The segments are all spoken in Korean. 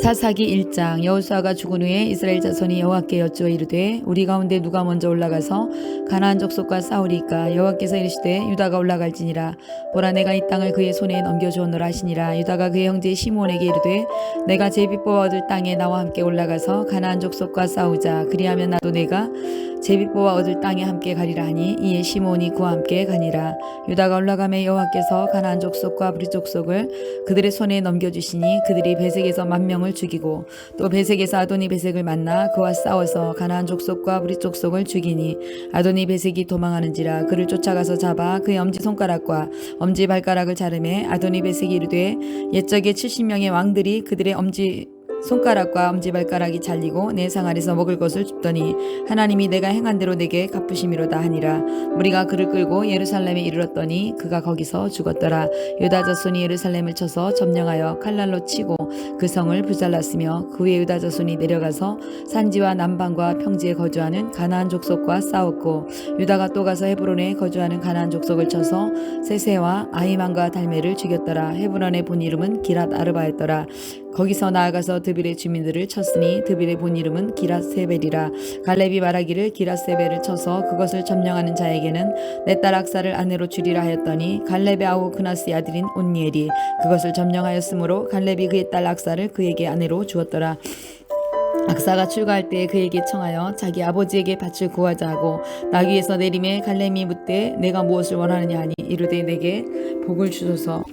사사기 1장. 여호수아가 죽은 후에 이스라엘 자손이 여호와께 여쭈어 이르되 우리 가운데 누가 먼저 올라가서 가나안 족속과 싸우리까. 여호와께서 이르시되 유다가 올라갈지니라. 보라, 내가 이 땅을 그의 손에 넘겨주었노라 하시니라. 유다가 그의 형제 시므온에게 이르되 내가 제비 뽑아 얻을 땅에 나와 함께 올라가서 가나안 족속과 싸우자. 그리하면 나도 내가 제비 뽑아 얻을 땅에 함께 가리라 하니 이에 시므온이 그와 함께 가니라. 유다가 올라가매 여호와께서 가나안 족속과 브리 족속을 그들의 손에 넘겨주시니 그들이 베색에서 10,000명을 죽이고 또 베색에서 아도니 베색을 만나 그와 싸워서 가나안 족속과 브리 족속을 죽이니 아도니 베색이 도망하는지라. 그를 쫓아가서 잡아 그의 엄지손가락과 엄지발가락을 자르매 아도니 베색이 이르되 옛적에 70명의 왕들이 그들의 손가락과 엄지발가락이 잘리고 내 상 아래서 먹을 것을 줍더니 하나님이 내가 행한 대로 내게 갚으심이로다 하니라. 무리가 그를 끌고 예루살렘에 이르렀더니 그가 거기서 죽었더라. 유다 자손이 예루살렘을 쳐서 점령하여 칼날로 치고 그 성을 불살랐으며 그 후에 유다 자손이 내려가서 산지와 남방과 평지에 거주하는 가나안 족속과 싸웠고 유다가 또 가서 헤브론에 거주하는 가나안 족속을 쳐서 세세와 아히만과 달메를 죽였더라. 헤브론의 본 이름은 기랏 아르바였더라. 거기서 나아가서 드빌의 주민들을 쳤으니 드빌의 본 이름은 기랏세벨이라. 갈렙이 말하기를 기랏세벨을 쳐서 그것을 점령하는 자에게는 내 딸 악사를 아내로 주리라 하였더니 갈렙의 아우 그나스의 아들인 온니엘이 그것을 점령하였으므로 갈렙이 그의 딸 악사를 그에게 아내로 주었더라. 악사가 출가할 때에 그에게 청하여 자기 아버지에게 밭을 구하자 하고 나귀에서 내림에 갈렙이 묻되 내가 무엇을 원하느냐 하니 이르되 내게 복을 주소서.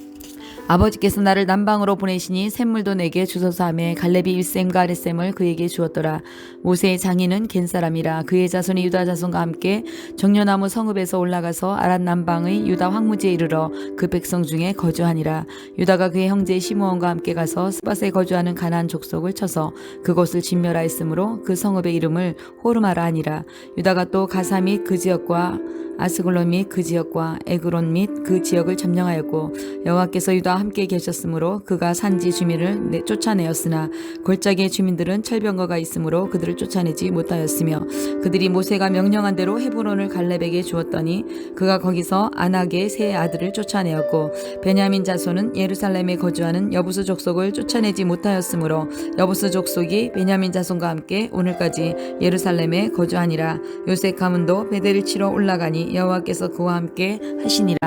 아버지께서 나를 남방으로 보내시니 샘물도 내게 주소서 하매 갈렙이 일셈과 아랫셈을 그에게 주었더라. 모세의 장인은 겐 사람이라. 그의 자손이 유다 자손과 함께 정려나무 성읍에서 올라가서 아랏 남방의 유다 황무지에 이르러 그 백성 중에 거주하니라. 유다가 그의 형제 시므온과 함께 가서 스밧에 거주하는 가나안 족속을 쳐서 그곳을 진멸하였으므로 그 성읍의 이름을 호르마라 하니라. 유다가 또 가사 및 그 지역과 아스글론 및 그 지역과 에그론 및 그 지역을 점령하였고 여호와께서 유다와 함께 계셨으므로 그가 산지 주민을 쫓아내었으나 골짜기의 주민들은 철병거가 있으므로 그들을 쫓아내지 못하였으며 그들이 모세가 명령한 대로 헤브론을 갈렙에게 주었더니 그가 거기서 아낙의 세 아들을 쫓아내었고 베냐민 자손은 예루살렘에 거주하는 여부수 족속을 쫓아내지 못하였으므로 여부수 족속이 베냐민 자손과 함께 오늘까지 예루살렘에 거주하니라. 요셉 가문도 베델을 치러 올라가니 여호와께서 그와 함께 하시니라.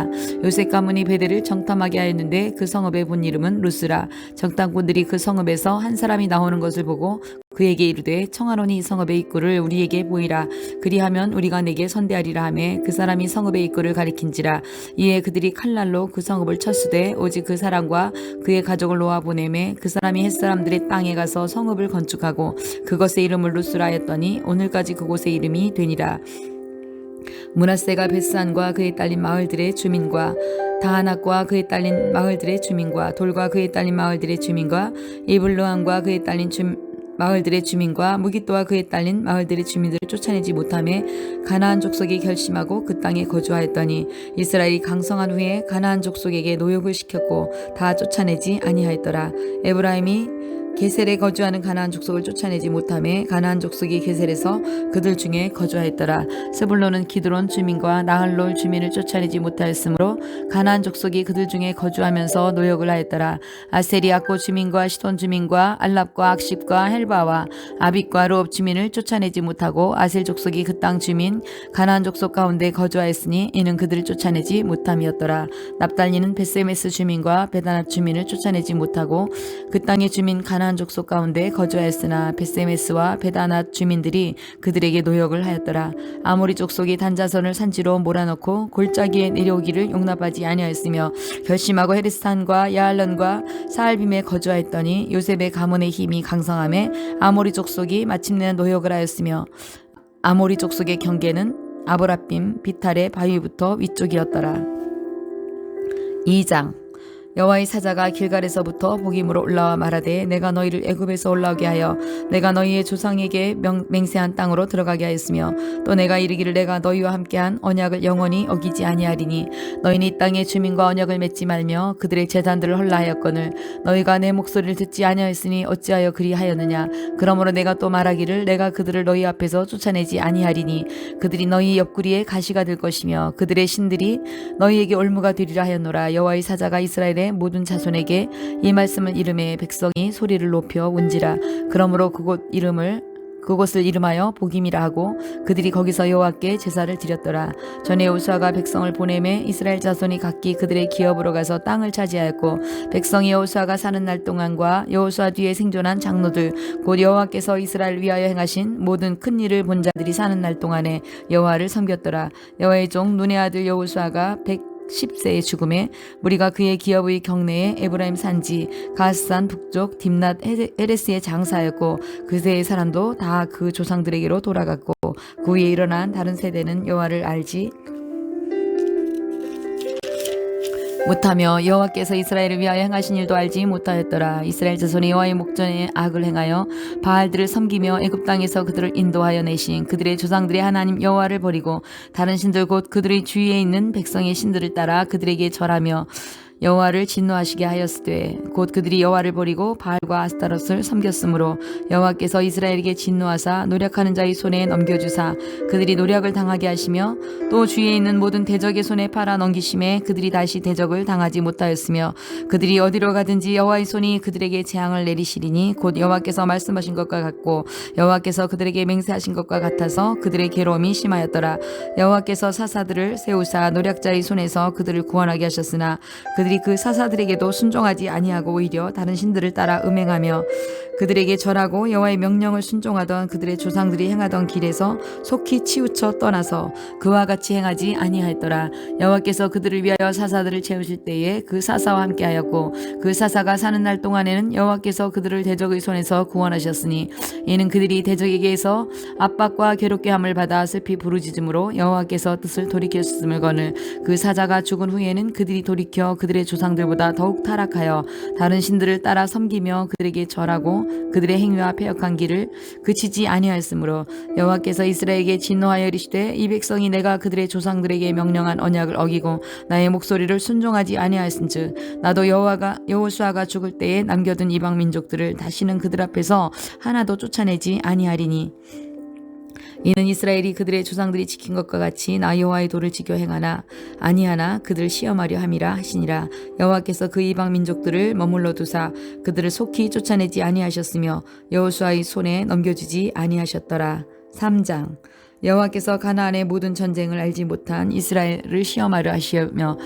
요셉 가문이 베델을 정탐하게 하였는데 그 성읍의 본 이름은 루스라. 정탐꾼들이 그 성읍에서 한 사람이 나오는 것을 보고 그에게 이르되 청하노니 이 성읍의 입구를 우리에게 보이라. 그리하면 우리가 내게 선대하리라 하매 그 사람이 성읍의 입구를 가리킨지라. 이에 그들이 칼날로 그 성읍을 쳤으되 오직 그 사람과 그의 가족을 놓아 보내매 그 사람이 햇사람들의 땅에 가서 성읍을 건축하고 그것의 이름을 루스라 하였더니 오늘까지 그곳의 이름이 되니라. 므낫세가 베스안과 그에 딸린 마을들의 주민과 다하낙과 그에 딸린 마을들의 주민과 돌과 그에 딸린 마을들의 주민과 이블루안과 그에 딸린 마을들의 주민과 무기또와 그에 딸린 마을들의 주민들을 쫓아내지 못하며 가나안 족속이 결심하고 그 땅에 거주하였더니 이스라엘이 강성한 후에 가나안 족속에게 노역을 시켰고 다 쫓아내지 아니하였더라. 에브라임이 게셀에 거주하는 가나안 족속을 쫓아내지 못하며 가나안 족속이 게셀에서 그들 중에 거주하였더라. 스불론은 기드론 주민과 나할롤 주민을 쫓아내지 못하였으므로 가나안 족속이 그들 중에 거주하면서 노역을 하였더라. 아셀이 악고 주민과 시돈 주민과 알랍과 악십과 헬바와 아빗과 르옵 주민을 쫓아내지 못하고 아셀 족속이 그 땅 주민 가나안 족속 가운데 거주하였으니 이는 그들을 쫓아내지 못함이었더라. 납달리는 베세메스 주민과 베다낫 주민을 쫓아내지 못하고 그 땅의 주민 가나안 족속 가운데 거주하였으나 베세메스와 베다낫 주민들이 그들에게 노역을 하였더라. 아모리 족속이 단자선을 산지로 몰아넣고 골짜기에 내려오기를 용납하지 아니하였으며 결심하고 헤르스탄과 야알론과 사알빔에 거주하였더니 요셉의 가문의 힘이 강성하며 아모리 족속이 마침내 노역을 하였으며 아모리 족속의 경계는 아보랏빔 비탈의 바위부터 위쪽이었더라. 2장. 여호와의 사자가 길갈에서부터 복임으로 올라와 말하되 내가 너희를 애굽에서 올라오게 하여 내가 너희의 조상에게 맹세한 땅으로 들어가게 하였으며 또 내가 이르기를 내가 너희와 함께한 언약을 영원히 어기지 아니하리니 너희는 이 땅의 주민과 언약을 맺지 말며 그들의 제단들을 헐라하였거늘 너희가 내 목소리를 듣지 아니하였으니 어찌하여 그리하였느냐. 그러므로 내가 또 말하기를 내가 그들을 너희 앞에서 쫓아내지 아니하리니 그들이 너희 옆구리에 가시가 될 것이며 그들의 신들이 너희에게 올무가 되리라 하였노라. 여호와의 사자가 이스라엘의 이스라엘의 모든 자손에게 이 말씀을 이름에 백성이 소리를 높여 운지라. 그러므로 그곳을 이름하여 복임이라 하고 그들이 거기서 여호와께 제사를 드렸더라. 전에 여호수아가 백성을 보내매 이스라엘 자손이 각기 그들의 기업으로 가서 땅을 차지하였고 백성이 여호수아가 사는 날 동안과 여호수아 뒤에 생존한 장로들 곧 여호와께서 이스라엘을 위하여 행하신 모든 큰 일을 본 자들이 사는 날 동안에 여호와를 섬겼더라. 여호와의 종 눈의 아들 여호수아가 10세의 죽음에 무리가 그의 기업의 경내에 에브라임 산지 가스산 북쪽 딥낫 헤레스의 장사였고 그세의 사람도 다 그 조상들에게로 돌아갔고 그 위에 일어난 다른 세대는 여호와를 알지 못하며 여호와께서 이스라엘을 위하여 행하신 일도 알지 못하였더라. 이스라엘 자손이 여호와의 목전에 악을 행하여 바알들을 섬기며 애굽 땅에서 그들을 인도하여 내신 그들의 조상들의 하나님 여호와를 버리고 다른 신들 곧 그들의 주위에 있는 백성의 신들을 따라 그들에게 절하며 여호와를 진노하시게 하였으되 곧 그들이 여호와를 버리고 바알과 아스타롯을 섬겼으므로 여호와께서 이스라엘에게 진노하사 노력하는 자의 손에 넘겨주사 그들이 노력을 당하게 하시며 또 주위에 있는 모든 대적의 손에 팔아 넘기심에 그들이 다시 대적을 당하지 못하였으며 그들이 어디로 가든지 여호와의 손이 그들에게 재앙을 내리시리니 곧 여호와께서 말씀하신 것과 같고 여호와께서 그들에게 맹세하신 것과 같아서 그들의 괴로움이 심하였더라. 여호와께서 사사들을 세우사 노략자의 손에서 그들을 구원하게 하셨으나 그들이 그 사사들에게도 순종하지 아니하고 오히려 다른 신들을 따라 음행하며 그들에게 절하고 여호와의 명령을 순종하던 그들의 조상들이 행하던 길에서 속히 치우쳐 떠나서 그와 같이 행하지 아니하였더라. 여호와께서 그들을 위하여 사사들을 채우실 때에 그 사사와 함께하였고 그 사사가 사는 날 동안에는 여호와께서 그들을 대적의 손에서 구원하셨으니 이는 그들이 대적에게서 압박과 괴롭게 함을 받아 슬피 부르짖음으로 여호와께서 뜻을 돌이켰음을 거늘 그 사자가 죽은 후에는 그들이 돌이켜 그들의 조상들보다 더욱 타락하여 다른 신들을 따라 섬기며 그들에게 절하고 그들의 행위와 패역한 길을 그치지 아니하였으므로 여호와께서 이스라엘에게 진노하여 이르시되 이 백성이 내가 그들의 조상들에게 명령한 언약을 어기고 나의 목소리를 순종하지 아니하였은즉 나도 여호수아가 죽을 때에 남겨둔 이방 민족들을 다시는 그들 앞에서 하나도 쫓아내지 아니하리니 이는 이스라엘이 그들의 조상들이 지킨 것과 같이 나 여호와의 도를 지켜 행하나 아니하나 그들을 시험하려 함이라 하시니라. 여호와께서 그 이방 민족들을 머물러 두사 그들을 속히 쫓아내지 아니하셨으며 여호수아의 손에 넘겨주지 아니하셨더라. 3장 여호와께서 가나안의 모든 전쟁을 알지 못한 이스라엘을 시험하려 하시며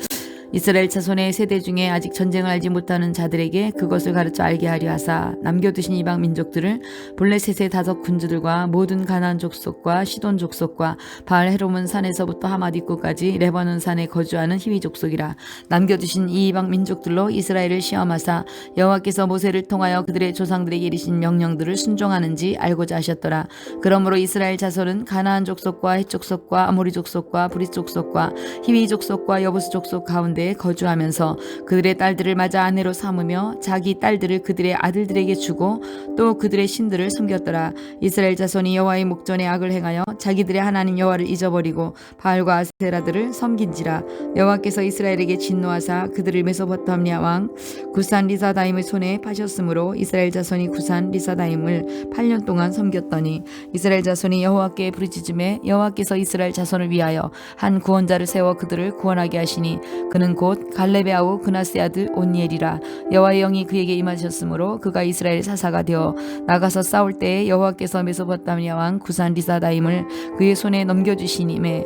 이스라엘 자손의 세대 중에 아직 전쟁을 알지 못하는 자들에게 그것을 가르쳐 알게 하려 하사 남겨두신 이방 민족들을 블레셋의 다섯 군주들과 모든 가나안 족속과 시돈 족속과 바알 헤롬은 산에서부터 하맛 입구까지 레바논 산에 거주하는 히위 족속이라. 남겨두신 이 이방 민족들로 이스라엘을 시험하사 여호와께서 모세를 통하여 그들의 조상들에게 이르신 명령들을 순종하는지 알고자 하셨더라. 그러므로 이스라엘 자손은 가나안 족속과 헷 족속과 아모리 족속과 브릿 족속과 히위 족속과 여부스 족속 가운데 거주하면서 그들의 딸들을 맞아 아내로 삼으며 자기 딸들을 그들의 아들들에게 주고 또 그들의 신들을 섬겼더라. 이스라엘 자손이 여호와의 목전에 악을 행하여 자기들의 하나님 여호와를 잊어버리고 바알과 아세라들을 섬긴지라. 여호와께서 이스라엘에게 진노하사 그들을 메소포타미아 왕 구산 리사다임의 손에 파셨으므로 이스라엘 자손이 구산 리사다임을 8년 동안 섬겼더니 이스라엘 자손이 여호와께 부르짖음에 여호와께서 이스라엘 자손을 위하여 한 구원자를 세워 그들을 구원하게 하시니 그는 곧 갈렙의 아우 그나스의 아들 온니엘이라. 여호와의 영이 그에게 임하셨으므로 그가 이스라엘 사사가 되어 나가서 싸울 때에 여호와께서 메소포타미아 왕 구산 리사다임을 그의 손에 넘겨주시니매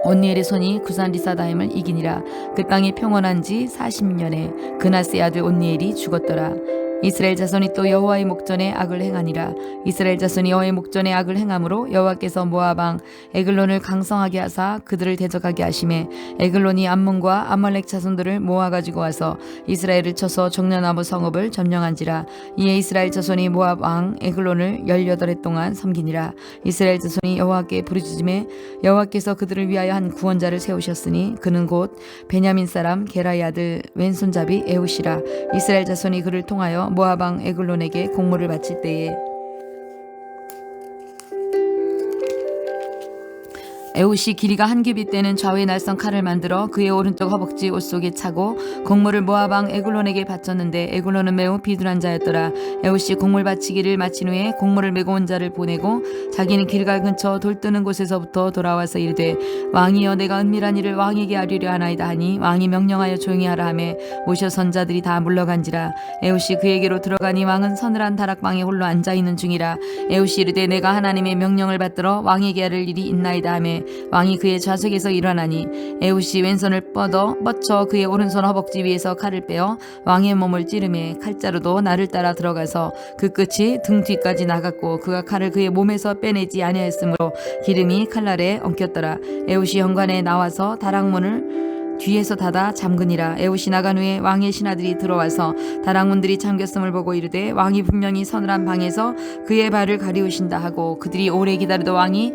온니엘의 손이 구산 리사다임을 이기니라. 그 땅이 평온한 지 40년에 그나스의 아들 온니엘이 죽었더라. 이스라엘 자손이 또 여호와의 목전에 악을 행하니라. 이스라엘 자손이 여호와의 목전에 악을 행함으로 여호와께서 모압 왕 에글론을 강성하게 하사 그들을 대적하게 하심에 에글론이 암몬과 아말렉 자손들을 모아 가지고 와서 이스라엘을 쳐서 종려나무 성읍을 점령한지라. 이에 이스라엘 자손이 모압 왕 에글론을 18해 동안 섬기니라. 이스라엘 자손이 여호와께 부르짖음에 여호와께서 그들을 위하여 한 구원자를 세우셨으니 그는 곧 베냐민 사람 게라의 아들 왼손잡이 에훗이라. 이스라엘 자손이 그를 통하여 모압 왕 에글론에게 공물을 바칠 때에 에훗이 길이가 한 규빗 되는 좌우의 날선 칼을 만들어 그의 오른쪽 허벅지 옷 속에 차고 곡물을 모압 왕 에글론에게 바쳤는데 에글론은 매우 비둔한 자였더라. 에훗이 곡물 바치기를 마친 후에 곡물을 메고 온 자를 보내고 자기는 길갈 근처 돌 뜨는 곳에서부터 돌아와서 이르되 왕이여 내가 은밀한 일을 왕에게 아뢰려 하나이다 하니 왕이 명령하여 조용히 하라 하매 모셔 선자들이 다 물러간지라. 에훗이 그에게로 들어가니 왕은 서늘한 다락방에 홀로 앉아있는 중이라. 에훗이 이르되 내가 하나님의 명령을 받들어 왕에게 아를 일이 있나이다 하매 왕이 그의 좌석에서 일어나니 에훗이 왼손을 뻗쳐 그의 오른손 허벅지 위에서 칼을 빼어 왕의 몸을 찌르매 칼자루도 나를 따라 들어가서 그 끝이 등 뒤까지 나갔고 그가 칼을 그의 몸에서 빼내지 아니하였으므로 기름이 칼날에 엉켰더라. 에훗이 현관에 나와서 다락문을 뒤에서 닫아 잠그니라. 에훗이 나간 후에 왕의 신하들이 들어와서 다락문들이 잠겼음을 보고 이르되 왕이 분명히 서늘한 방에서 그의 발을 가리우신다 하고 그들이 오래 기다려도 왕이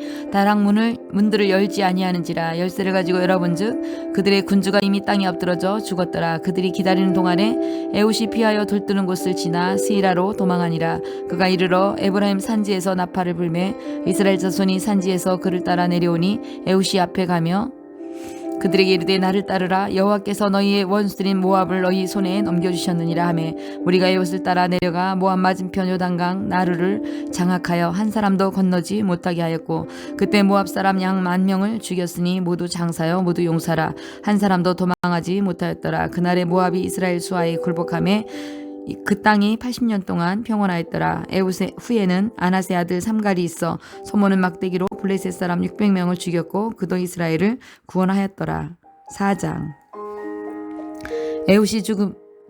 문들을 열지 아니하는지라. 열쇠를 가지고 열어본즉 그들의 군주가 이미 땅에 엎드러져 죽었더라. 그들이 기다리는 동안에 에훗이 피하여 돌뜨는 곳을 지나 스이라로 도망하니라. 그가 이르러 에브라임 산지에서 나팔을 불매 이스라엘 자손이 산지에서 그를 따라 내려오니 에훗이 앞에 가며 그들에게 이르되 나를 따르라. 여호와께서 너희의 원수들인 모압을 너희 손에 넘겨주셨느니라 하매 우리가 이웃을 따라 내려가 모압 맞은편 요단강 나루를 장악하여 한 사람도 건너지 못하게 하였고 그때 모압 사람 양 10,000명을 죽였으니 모두 장사여 모두 용사라. 한 사람도 도망하지 못하였더라. 그날에 모압이 이스라엘 수하에 굴복하매 그 땅이 80년 동안 평온하였더라. 에훗의 후에는 아나세 아들 삼갈이 있어 소모는 막대기로 블레셋 사람 600명을 죽였고 그도 이스라엘을 구원하였더라. 4장. 에훗이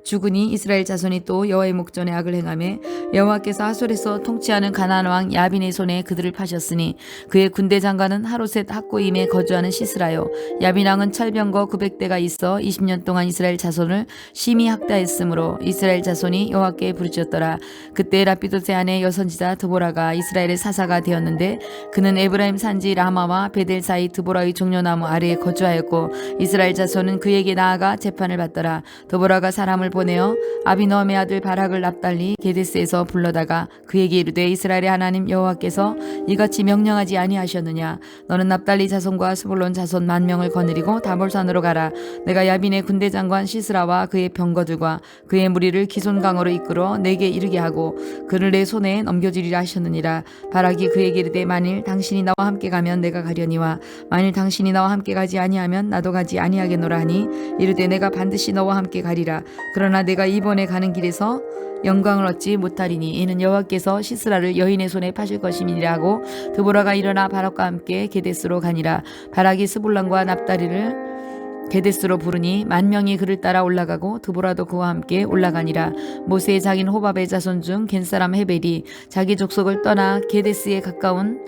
죽으니 이스라엘 자손이 또 여호와의 목전에 악을 행하며 여호와께서 하솔에서 통치하는 가나안 왕 야빈의 손에 그들을 파셨으니 그의 군대 장관은 하로셋 학고임에 거주하는 시스라요. 야빈 왕은 철병거 900대가 있어 20년 동안 이스라엘 자손을 심히 학대하였으므로 이스라엘 자손이 여호와께 부르짖었더라. 그때 라피도세 아내 여선지자 드보라가 이스라엘의 사사가 되었는데 그는 에브라임 산지 라마와 베델 사이 드보라의 종려나무 아래에 거주하였고 이스라엘 자손은 그에게 나아가 재판을 받더라. 드보라가 사람을 보내어 아비노함의 아들 바락을 납달리 게데스에서 불러다가 그에게 이르되 이스라엘의 하나님 여호와께서 이같이 명령하지 아니하셨느냐. 너는 납달리 자손과 스불론 자손 10,000명을 거느리고 다볼산으로 가라. 내가 야빈의 군대 장관 시스라와 그의 병거들과 그의 무리를 기손강으로 이끌어 내게 이르게 하고 그를 내 손에 넘겨주리라 하셨느니라. 바락이 그에게 이르되 만일 당신이 나와 함께 가면 내가 가려니와 만일 당신이 나와 함께 가지 아니하면 나도 가지 아니하겠노라 하니 이르되 내가 반드시 너와 함께 가리라. 그러나 내가 이번에 가는 길에서 영광을 얻지 못하리니 이는 여호와께서 시스라를 여인의 손에 파실 것임이니라 하고 드보라가 일어나 바락과 함께 게데스로 가니라. 바락이 스불론과 납달리를 게데스로 부르니 10,000명이 그를 따라 올라가고 드보라도 그와 함께 올라가니라. 모세의 자긴 호밥의 자손 중 겐사람 헤벨이 자기 족속을 떠나 게데스에 가까운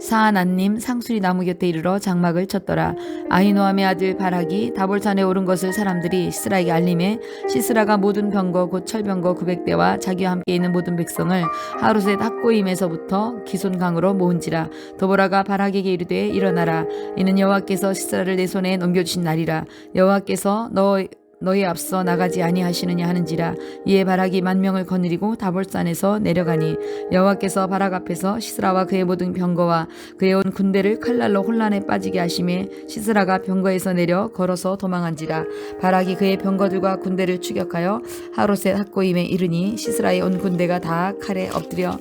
사아난님 상수리 나무 곁에 이르러 장막을 쳤더라. 아히노함의 아들 바락이 다볼산에 오른 것을 사람들이 시스라에게 알림해 시스라가 모든 병거 곧 철병거 900대와 자기와 함께 있는 모든 백성을 하루셋 학고임에서부터 기손강으로 모은지라. 드보라가 바락에게 이르되 일어나라. 이는 여호와께서 시스라를 내 손에 넘겨주신 날이라. 여호와께서 너희 앞서 나가지 아니하시느냐 하는지라. 이에 바락이 10,000명을 거느리고 다볼산에서 내려가니 여호와께서 바락 앞에서 시스라와 그의 모든 병거와 그의 온 군대를 칼날로 혼란에 빠지게 하심에 시스라가 병거에서 내려 걸어서 도망한지라. 바락이 그의 병거들과 군대를 추격하여 하로셋 학고임에 이르니 시스라의 온 군대가 다 칼에 엎드려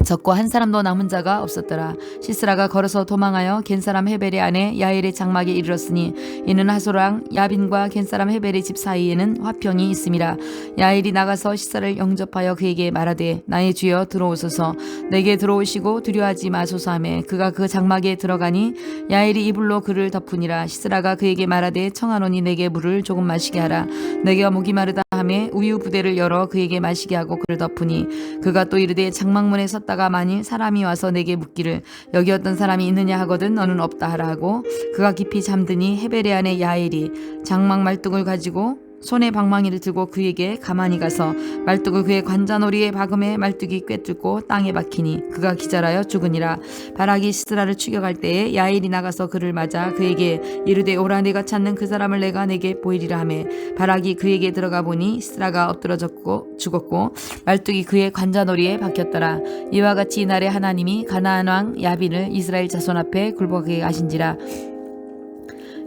적고 한 사람도 남은 자가 없었더라. 시스라가 걸어서 도망하여 겐사람 헤벨의 아내 야엘의 장막에 이르렀으니 이는 하솔왕 야빈과 겐사람 헤벨의 집 사이에는 화평이 있음이라. 야엘이 나가서 시스라를 영접하여 그에게 말하되 나의 주여 들어오소서. 내게 들어오시고 두려워하지 마소서 하매 그가 그 장막에 들어가니 야엘이 이불로 그를 덮으니라. 시스라가 그에게 말하되 청하노니 내게 물을 조금 마시게 하라. 내가 목이 마르다 하매 우유 부대를 열어 그에게 마시게 하고 그를 덮으니 그가 또 이르되 장막문에 섰다가 만일 사람이 와서 내게 묻기를 여기 어떤 사람이 있느냐 하거든 너는 없다 하라 하고 그가 깊이 잠드니 헤벨의 아내 야엘이 장막 말뚝을 가지고 손에 방망이를 들고 그에게 가만히 가서 말뚝을 그의 관자놀이에 박음에 말뚝이 꿰뚫고 땅에 박히니 그가 기절하여 죽으니라. 바락이 시스라를 추격할 때에 야일이 나가서 그를 맞아 그에게 이르되 오라, 내가 찾는 그 사람을 내가 내게 보이리라 하매 바락이 그에게 들어가 보니 시스라가 엎드러졌고 죽었고 말뚝이 그의 관자놀이에 박혔더라. 이와 같이 이날에 하나님이 가나안 왕 야빈을 이스라엘 자손 앞에 굴복하게 하신지라.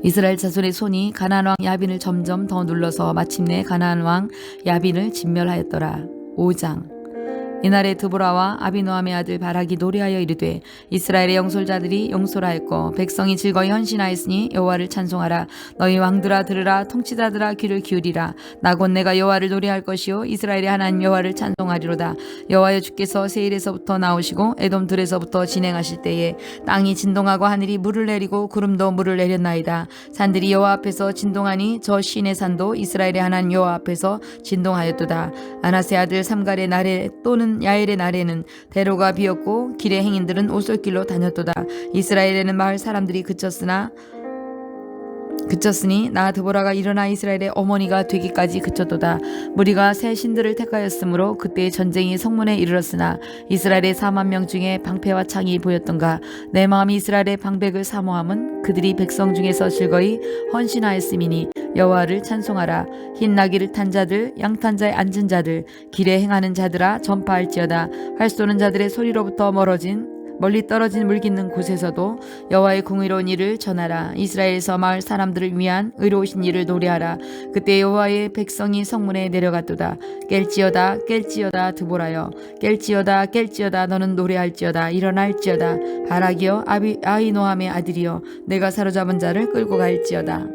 이스라엘 자손의 손이 가나안 왕 야빈을 점점 더 눌러서 마침내 가나안 왕 야빈을 진멸하였더라. 5장. 이날에 드보라와 아비노함의 아들 바락이 노래하여 이르되 이스라엘의 영솔자들이 영솔하였고 백성이 즐거이 헌신하였으니 여호와를 찬송하라. 너희 왕들아 들으라, 통치자들아 귀를 기울이라. 나 곧 내가 여호와를 노래할 것이요 이스라엘의 하나님 여호와를 찬송하리로다. 여호와여, 주께서 세일에서부터 나오시고 에돔 들에서부터 진행하실 때에 땅이 진동하고 하늘이 물을 내리고 구름도 물을 내렸나이다. 산들이 여호와 앞에서 진동하니 저 시내 산도 이스라엘의 하나님 여호와 앞에서 진동하였도다. 아나세 아들 삼갈의 날에 또는 야엘의 날에는 대로가 비었고 길의 행인들은 오솔길로 다녔도다. 이스라엘에는 마을 사람들이 그쳤으니 나 드보라가 일어나 이스라엘의 어머니가 되기까지 그쳤도다. 무리가 새 신들을 택하였으므로 그때 전쟁이 성문에 이르렀으나 이스라엘의 4만 명 중에 방패와 창이 보였던가. 내 마음이 이스라엘의 방백을 사모함은 그들이 백성 중에서 즐거이 헌신하였음이니 여호와를 찬송하라. 흰 나귀를 탄 자들, 양탄 자에 앉은 자들, 길에 행하는 자들아 전파할지어다. 활 쏘는 자들의 소리로부터 멀리 떨어진 물 깃는 곳에서도 여호와의 공의로운 일을 전하라. 이스라엘에서 마을 사람들을 위한 의로우신 일을 노래하라. 그때 여호와의 백성이 성문에 내려갔도다. 깰지어다 깰지어다 드보라여, 깰지어다 깰지어다 너는 노래할지어다. 일어날지어다 바락이여, 아히노함의 아들이여, 내가 사로잡은 자를 끌고 갈지어다.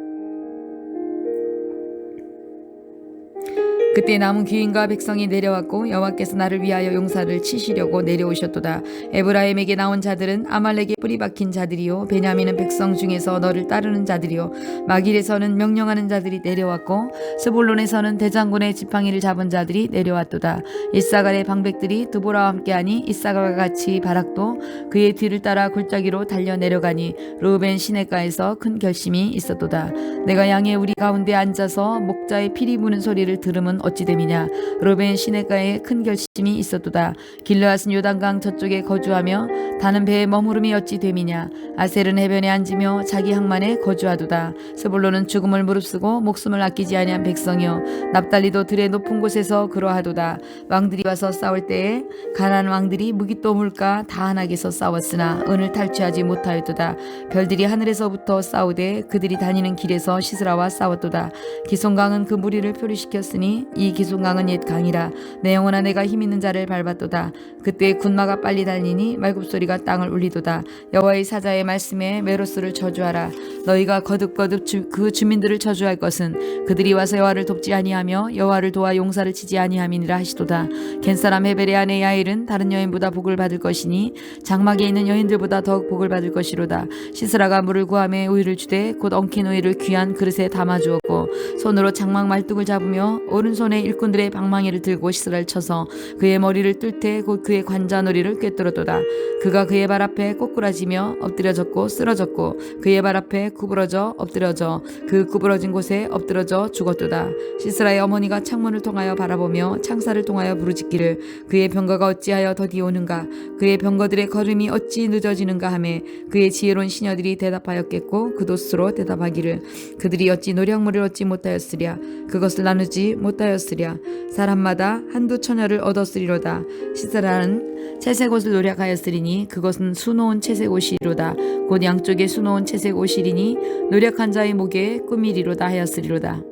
그때 남은 귀인과 백성이 내려왔고 여호와께서 나를 위하여 용사를 치시려고 내려오셨도다. 에브라임에게 나온 자들은 아말렉에 뿌리 박힌 자들이요 베냐민은 백성 중에서 너를 따르는 자들이요 마길에서는 명령하는 자들이 내려왔고 스불론에서는 대장군의 지팡이를 잡은 자들이 내려왔도다. 이사갈의 방백들이 드보라와 함께하니 이사갈과 같이 바락도 그의 뒤를 따라 골짜기로 달려 내려가니 르우벤 시내가에서 큰 결심이 있었도다. 내가 양의 우리 가운데 앉아서 목자의 피리 부는 소리를 들으면 어찌 됨이냐. 르우벤 시내가에 큰 결심이 있었도다. 길르앗은 요단강 저쪽에 거주하며 다는 배에 머무름이 어찌 됨이냐. 아셀은 해변에 앉으며 자기 항만에 거주하도다. 스불론은 죽음을 무릅쓰고 목숨을 아끼지 아니한 백성이여 납달리도 들의 높은 곳에서 그러하도다. 왕들이 와서 싸울 때에 가나안 왕들이 무기또 물가 다한악에서 싸웠으나 은을 탈취하지 못하였도다. 별들이 하늘에서부터 싸우되 그들이 다니는 길에서 시스라와 싸웠도다. 기손강은 그 무리를 표류시켰으니 이 기손강은 옛 강이라. 내 영혼아, 내가 힘있는 자를 밟았도다. 그때 군마가 빨리 달리니 말굽소리가 땅을 울리도다. 여호와의 사자의 말씀에 메로스를 저주하라. 너희가 거듭거듭 그 주민들을 저주할 것은 그들이 와서 여호와를 돕지 아니하며 여호와를 도와 용사를 치지 아니함이니라 하시도다. 겐사람 헤벨의 아내 야일은 다른 여인보다 복을 받을 것이니 장막에 있는 여인들보다 더욱 복을 받을 것이로다. 시스라가 물을 구하며 우유를 주되 곧 엉킨 우유를 귀한 그릇에 담아주었고 손으로 장막 말뚝을 잡으며 오른손에 일꾼들의 방망이를 들고 시스라를 쳐서 그의 머리를 뚫되 곧 그의 관자놀이를 꿰뚫었도다. 그가 그의 발 앞에 꼬꾸라지며 엎드려졌고 쓰러졌고 그의 발 앞에 구부러져 엎드려져 그 구부러진 곳에 엎드러져 죽었도다. 시스라의 어머니가 창문을 통하여 바라보며 창살을 통하여 부르짖기를 그의 병거가 어찌하여 더디 오는가, 그의 병거들의 걸음이 어찌 늦어지는가 하매 그의 지혜로운 시녀들이 대답하였겠고 그도 스스로 대답하기를 그들이 어찌 노력물을 얻지 못하였으랴, 그것을 나누지 못하였으랴. 사람마다 한두 처녀를 얻었으리로다. 시스라는 채색 옷을 노력하였으리니 그것은 수놓은 채색 옷이로다. 곧 양쪽에 수놓은 채색 옷이리니 노력한 자의 목에 꾸미리로다 하였으리로다.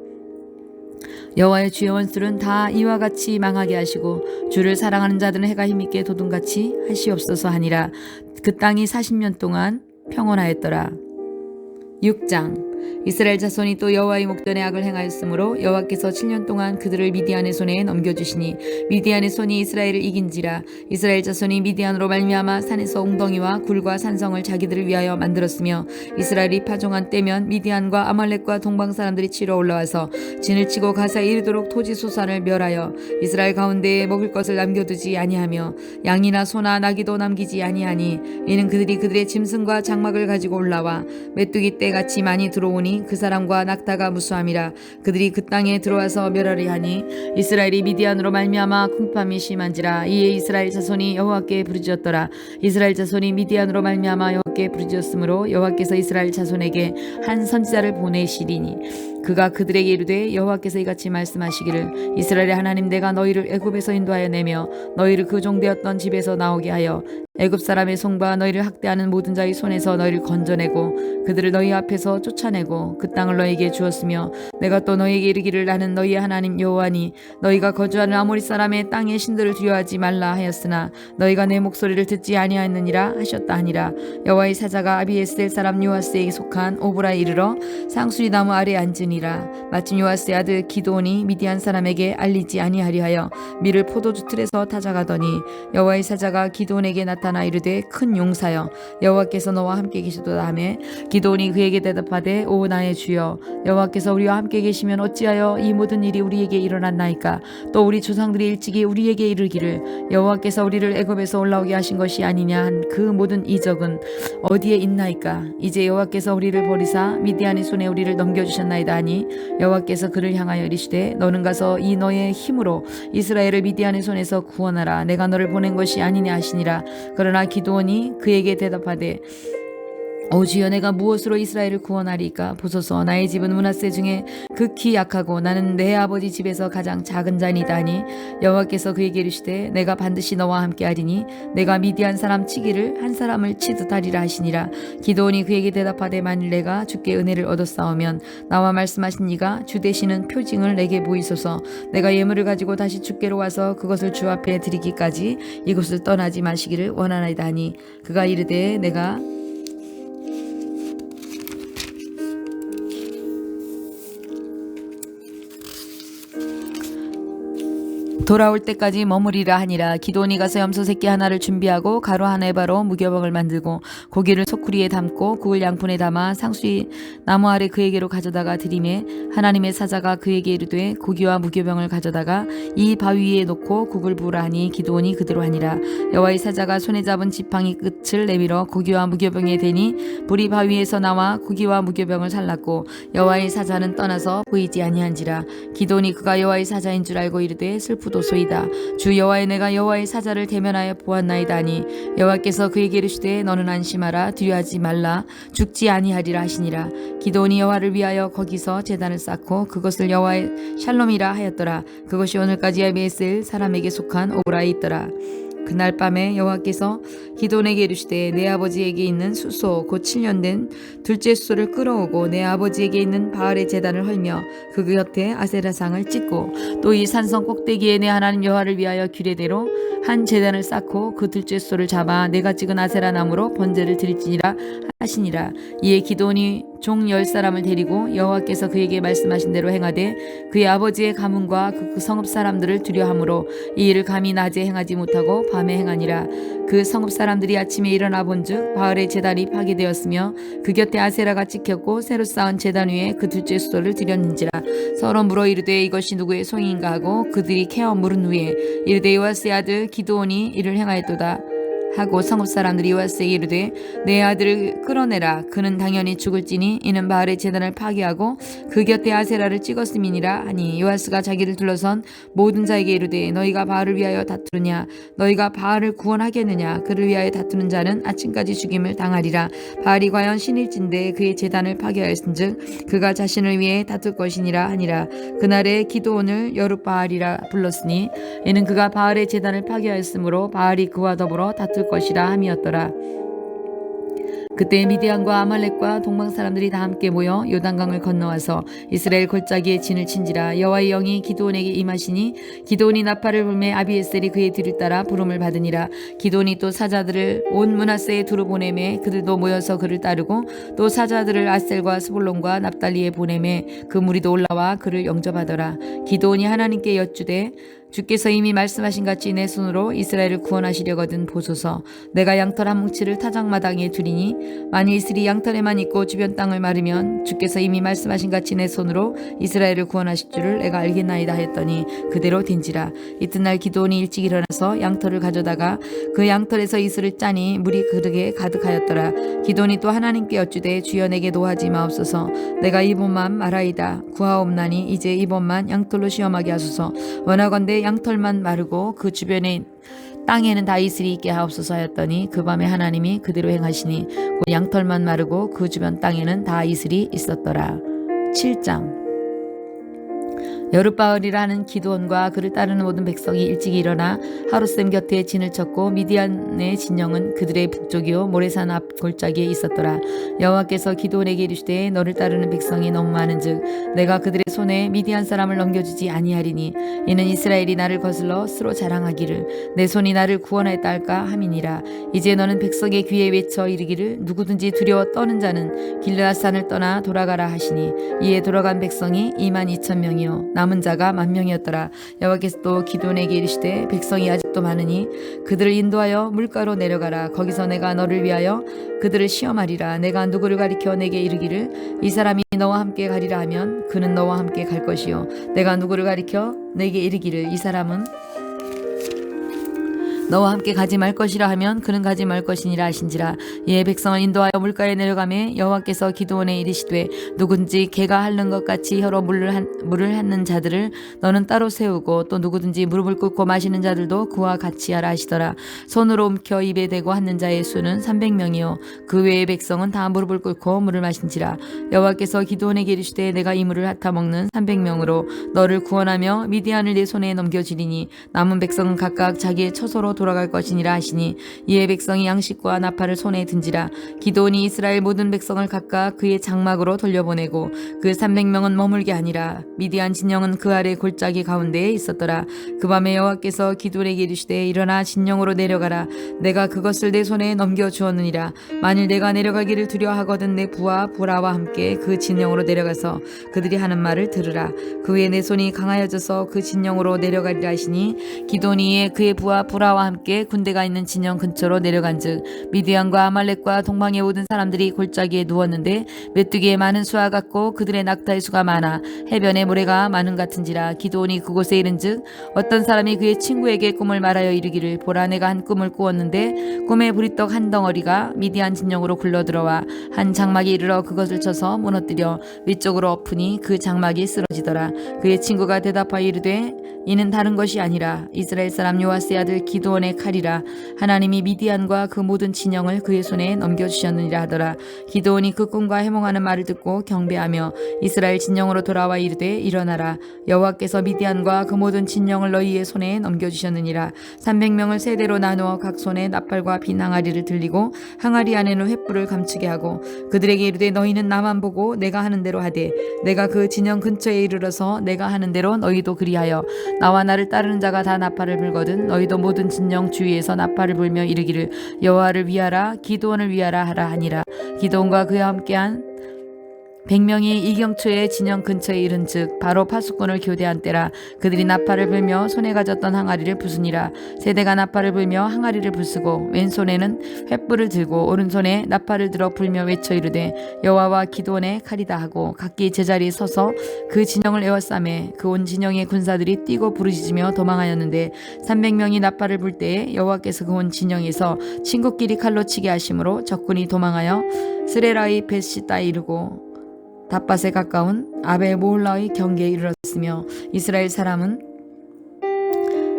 여호와의 주의 원수는 다 이와 같이 망하게 하시고 주를 사랑하는 자들은 해가 힘있게 도둠같이 하시옵소서 하니라. 그 땅이 40년 동안 평온하였더라. 6장. 이스라엘 자손이 또 여호와의 목전에 악을 행하였으므로 여호와께서 7년 동안 그들을 미디안의 손에 넘겨주시니 미디안의 손이 이스라엘을 이긴지라. 이스라엘 자손이 미디안으로 말미암아 산에서 웅덩이와 굴과 산성을 자기들을 위하여 만들었으며 이스라엘이 파종한 때면 미디안과 아말렉과 동방 사람들이 치러 올라와서 진을 치고 가사에 이르도록 토지 소산을 멸하여 이스라엘 가운데에 먹을 것을 남겨두지 아니하며 양이나 소나 나귀도 남기지 아니하니 이는 그들이 그들의 짐승과 장막을 가지고 올라와 메뚜기 떼같이 많이 들어오니 들어오니 그 사람과 낙타가 무수함이라. 그들이 그 땅에 들어와서 멸하리 하니 이스라엘이 미디안으로 말미암아 궁핍함이 심한지라. 이에 이스라엘 자손이 여호와께 부르짖었더라. 이스라엘 자손이 미디안으로 말미암아 여호와께 부르짖었으므로 여호와께서 이스라엘 자손에게 한 선지자를 보내시리니 그가 그들에게 이르되 여호와께서 이같이 말씀하시기를 이스라엘의 하나님 내가 너희를 애굽에서 인도하여 내며 너희를 그 종되었던 집에서 나오게 하여 애굽 사람의 손과 너희를 학대하는 모든 자의 손에서 너희를 건져내고 그들을 너희 앞에서 쫓아내고 그 땅을 너희에게 주었으며 내가 또 너희에게 이르기를 나는 너희의 하나님 여호와니 너희가 거주하는 아모리 사람의 땅의 신들을 두려워하지 말라 하였으나 너희가 내 목소리를 듣지 아니하였느니라 하셨다 하니라. 여호와의 사자가 아비에셀 사람 요아스에게 속한 오브라에 이르러 상수리 나무 아래에 앉으니라. 마침 요아스의 아들 기드온이 미디안 사람에게 알리지 아니하려 하여 밀을 포도주 틀에서 타작하더니 여호와의 사자가 기드온에게 나타나 이르되 큰 용사여 여호와께서 너와 함께 계시도다 하매 기드온이 그에게 대답하되 오 나의 주여 여호와께서 우리와 함께 계시면 어찌하여 이 모든 일이 우리에게 일어났나이까. 또 우리 조상들이 일찍이 우리에게 이르기를 여호와께서 우리를 애굽에서 올라오게 하신 것이 아니냐 한 그 모든 이적은 어디에 있나이까. 이제 여호와께서 우리를 버리사 미디안의 손에 우리를 넘겨주셨나이다 하니 여호와께서 그를 향하여 이르시되 너는 가서 이 너의 힘으로 이스라엘을 미디안의 손에서 구원하라. 내가 너를 보낸 것이 아니냐 하시니라. 그러나 기드온이 그에게 대답하되 오 주여 내가 무엇으로 이스라엘을 구원하리까. 보소서 나의 집은 므낫세 중에 극히 약하고 나는 내 아버지 집에서 가장 작은 자니이다 하니 여호와께서 그에게 이르시되 내가 반드시 너와 함께하리니 내가 미디안 사람 치기를 한 사람을 치듯 하리라 하시니라. 기드온이 그에게 대답하되 만일 내가 주께 은혜를 얻었사오면 나와 말씀하신 이가 주 되시는 표징을 내게 보이소서. 내가 예물을 가지고 다시 주께로 와서 그것을 주 앞에 드리기까지 이곳을 떠나지 마시기를 원하나이다 하니 그가 이르되 내가 돌아올 때까지 머무리라 하니라. 기드온이 가서 염소 새끼 하나를 준비하고 가루 한 에바로 무교병을 만들고 고기를 소쿠리에 담고 국을 양푼에 담아 상수리 나무 아래 그에게로 가져다가 드리매 하나님의 사자가 그에게 이르되 고기와 무교병을 가져다가 이 바위 위에 놓고 국을 부으라 하니 기드온이 그대로 하니라. 여호와의 사자가 손에 잡은 지팡이 끝을 내밀어 고기와 무교병에 대니 불이 바위에서 나와 고기와 무교병을 살랐고 여호와의 사자는 떠나서 보이지 아니한지라. 기드온이 그가 여호와의 사자인 줄 알고 이르되 슬프도소이다. 주 여호와의 내가 여호와의 사자를 대면하여 보았나이다 하니 여호와께서 그에게 이르시되 너는 안심하라. 두려워하지 말라. 죽지 아니하리라 하시니라. 기드온이 여호와를 위하여 거기서 제단을 쌓고 그것을 여호와의 샬롬이라 하였더라. 그것이 오늘까지 아비에셀 사람에게 속한 오브라에 있더라. 그날 밤에 여호와께서 기드온에게 이르시되 내 아버지에게 있는 수소 곧 7년 된 둘째 수소를 끌어오고 내 아버지에게 있는 바알의 제단을 헐며 그 곁에 아세라상을 찍고 또 이 산성 꼭대기에 내 하나님 여호와를 위하여 규례대로 한 제단을 쌓고 그 둘째 수소를 잡아 내가 찍은 아세라 나무로 번제를 드릴지니라 하시니라. 이에 기드온이 종 10사람을 데리고 여호와께서 그에게 말씀하신 대로 행하되 그의 아버지의 가문과 그 성읍 사람들을 두려함으로 이 일을 감히 낮에 행하지 못하고 밤에 행하니라. 그 성읍 사람들이 아침에 일어나 본즉 바알의 제단이 파괴되었으며 그 곁에 아세라가 찍혔고 새로 쌓은 제단 위에 그 둘째 수소를 드렸는지라. 서로 물어 이르되 이것이 누구의 송인가 하고 그들이 캐어 물은 후에 이르되 요아스의 아들 기드온이 이를 행하였도다 하고 성읍 사람들이 요아스에게 이르되 내 아들을 끌어내라. 그는 당연히 죽을지니 이는 바알의 제단을 파괴하고 그 곁에 아세라를 찍었음이니라 하니 요아스가 자기를 둘러선 모든 자에게 이르되 너희가 바알을 위하여 다투느냐. 너희가 바알을 구원하겠느냐. 그를 위하여 다투는 자는 아침까지 죽임을 당하리라. 바알이 과연 신일진데 그의 제단을 파괴하였은즉 그가 자신을 위해 다툴 것이니라 하니라. 그날에 기드온을 여룻바알이라 불렀으니 이는 그가 바알의 제단을 파괴하였으므로 바알이 그와 더불어 다툴 것이라 함이었더라. 그때 미디안과 아말렉과 동방 사람들이 다 함께 모여 요단강을 건너와서 이스라엘 골짜기에 진을 친지라. 여호와의 영이 기드온에게 임하시니 기드온이 나팔을 불매 아비에셀이 그의 뒤를 따라 부름을 받으니라. 기드온이 또 사자들을 온 므낫세에 두루 보내매 그들도 모여서 그를 따르고 또 사자들을 아셀과 스불론과 납달리에 보내매 그 무리도 올라와 그를 영접하더라. 기드온이 하나님께 여쭈되 주께서 이미 말씀하신 같이 내 손으로 이스라엘을 구원하시려거든 보소서. 내가 양털 한 뭉치를 타작마당에 두리니 만일 이슬이 양털에만 있고 주변 땅을 마르면 주께서 이미 말씀하신 같이 내 손으로 이스라엘을 구원하실 줄을 내가 알겠나이다 했더니 그대로 된지라. 이튿날 기드온이 일찍 일어나서 양털을 가져다가 그 양털에서 이슬을 짜니 물이 그릇에 가득하였더라. 기드온이 또 하나님께 여쭈되 주여 내게 노하지 마옵소서. 내가 이번만 말하이다. 구하옵나니 이제 이번만 양털로 시험하게 하소서. 원하건대 양털만 마르고 그 주변에 땅에는 다 이슬이 있게 하옵소서 하였더니 그 밤에 하나님이 그대로 행하시니 곧 양털만 마르고 그 주변 땅에는 다 이슬이 있었더라. 7장. 여룻바알이라는 기드온과 그를 따르는 모든 백성이 일찍 일어나 하룻샘 곁에 진을 쳤고 미디안의 진영은 그들의 북쪽이요 모래산 앞 골짜기에 있었더라. 여호와께서 기드온에게 이르시되 너를 따르는 백성이 너무 많은즉 내가 그들의 손에 미디안 사람을 넘겨주지 아니하리니 이는 이스라엘이 나를 거슬러 스스로 자랑하기를 내 손이 나를 구원하였다 할까 함이니라. 이제 너는 백성의 귀에 외쳐 이르기를 누구든지 두려워 떠는 자는 길르앗산을 떠나 돌아가라 하시니 이에 돌아간 백성이 22,000명이요 남은 자가 10,000명이었더라. 여호와께서 또 기드온에게 이르시되 백성이 아직도 많으니 그들을 인도하여 물가로 내려가라. 거기서 내가 너를 위하여 그들을 시험하리라. 내가 누구를 가리켜 내게 이르기를 이 사람이 너와 함께 가리라 하면 그는 너와 함께 갈 것이요 내가 누구를 가리켜 내게 이르기를 이 사람은 너와 함께 가지 말 것이라 하면 그는 가지 말 것이니라 하신지라. 이에 백성을 인도하여 물가에 내려가매 여호와께서 기드온에 이르시되 누구든지 개가 핥는 것 같이 혀로 물을 핥는 자들을 너는 따로 세우고 또 누구든지 무릎을 꿇고 마시는 자들도 그와 같이 하라 하시더라. 손으로 움켜 입에 대고 핥는 자의 수는 300명이요 그 외의 백성은 다 무릎을 꿇고 물을 마신지라. 여호와께서 기드온에게 이르시되 내가 이 물을 핥아 먹는 300명으로 너를 구원하며 미디안을 내 손에 넘겨주리니 남은 백성은 각각 자기의 처소로 돌아갈 것이니라 하시니 이에 백성이 양식과 나팔을 손에 든지라. 기드온이 이스라엘 모든 백성을 각각 그의 장막으로 돌려보내고 그 300명은 머물게 하니라. 미디안 진영은 그 아래 골짜기 가운데에 있었더라. 그 밤에 여호와께서 기드온에게 이르시되 일어나 진영으로 내려가라. 내가 그것을 내 손에 넘겨주었느니라. 만일 내가 내려가기를 두려워하거든 내 부하 보라와 함께 그 진영으로 내려가서 그들이 하는 말을 들으라. 그 후에 내 손이 강하여져서 그 진영으로 내려가리라 하시니 기드온이 그의 부하 보라와 함께 군대가 있는 진영 근처로 내려간즉 미디안과 아말렉과 동방의 모든 사람들이 골짜기에 누웠는데 메뚜기의 많은 수와 같고 그들의 낙타의 수가 많아 해변의 모래가 많은 같은지라. 기드온이 그곳에 이른즉 어떤 사람이 그의 친구에게 꿈을 말하여 이르기를 보라 내가 한 꿈을 꾸었는데 꿈에 보리떡 한 덩어리가 미디안 진영으로 굴러들어와 한 장막에 이르러 그것을 쳐서 무너뜨려 위쪽으로 엎으니 그 장막이 쓰러지더라. 그의 친구가 대답하여 이르되 이는 다른 것이 아니라 이스라엘 사람 요아스의 아들 기드온의 칼이라. 하나님이 미디안과 그 모든 진영을 그의 손에 넘겨주셨느니라 하더라. 기드온이 그 꿈과 해몽하는 말을 듣고 경배하며 이스라엘 진영으로 돌아와 이르되 일어나라. 여호와께서 미디안과 그 모든 진영을 너희의 손에 넘겨주셨느니라. 300명을 세대로 나누어 각 손에 나팔과 빈 항아리를 들리고 항아리 안에는 횃불을 감추게 하고 그들에게 이르되 너희는 나만 보고 내가 하는 대로 하되 내가 그 진영 근처에 이르러서 내가 하는 대로 너희도 그리하여 나와 나를 따르는 자가 다 나팔을 불거든 너희도 모든 진영 주위에서 나팔을 불며 이르기를 여호와를 위하라 기드온을 위하라 하라 하니라. 기드온과 그와 함께한 100명이 이경초의 진영 근처에 이른즉 바로 파수꾼을 교대한 때라. 그들이 나팔을 불며 손에 가졌던 항아리를 부수니라. 세대가 나팔을 불며 항아리를 부수고 왼손에는 횃불을 들고 오른손에 나팔을 들어 불며 외쳐 이르되 여호와와 기드온의 칼이다 하고 각기 제자리에 서서 그 진영을 에워싸매 그 온 진영의 군사들이 뛰고 부르짖으며 도망하였는데 300명이 나팔을 불 때에 여호와께서 그 온 진영에서 친구끼리 칼로 치게 하심으로 적군이 도망하여 스레라의 벳시다에 이르고 닷밭에 가까운 아벨 모홀라의 경계에 이르렀으며 이스라엘 사람은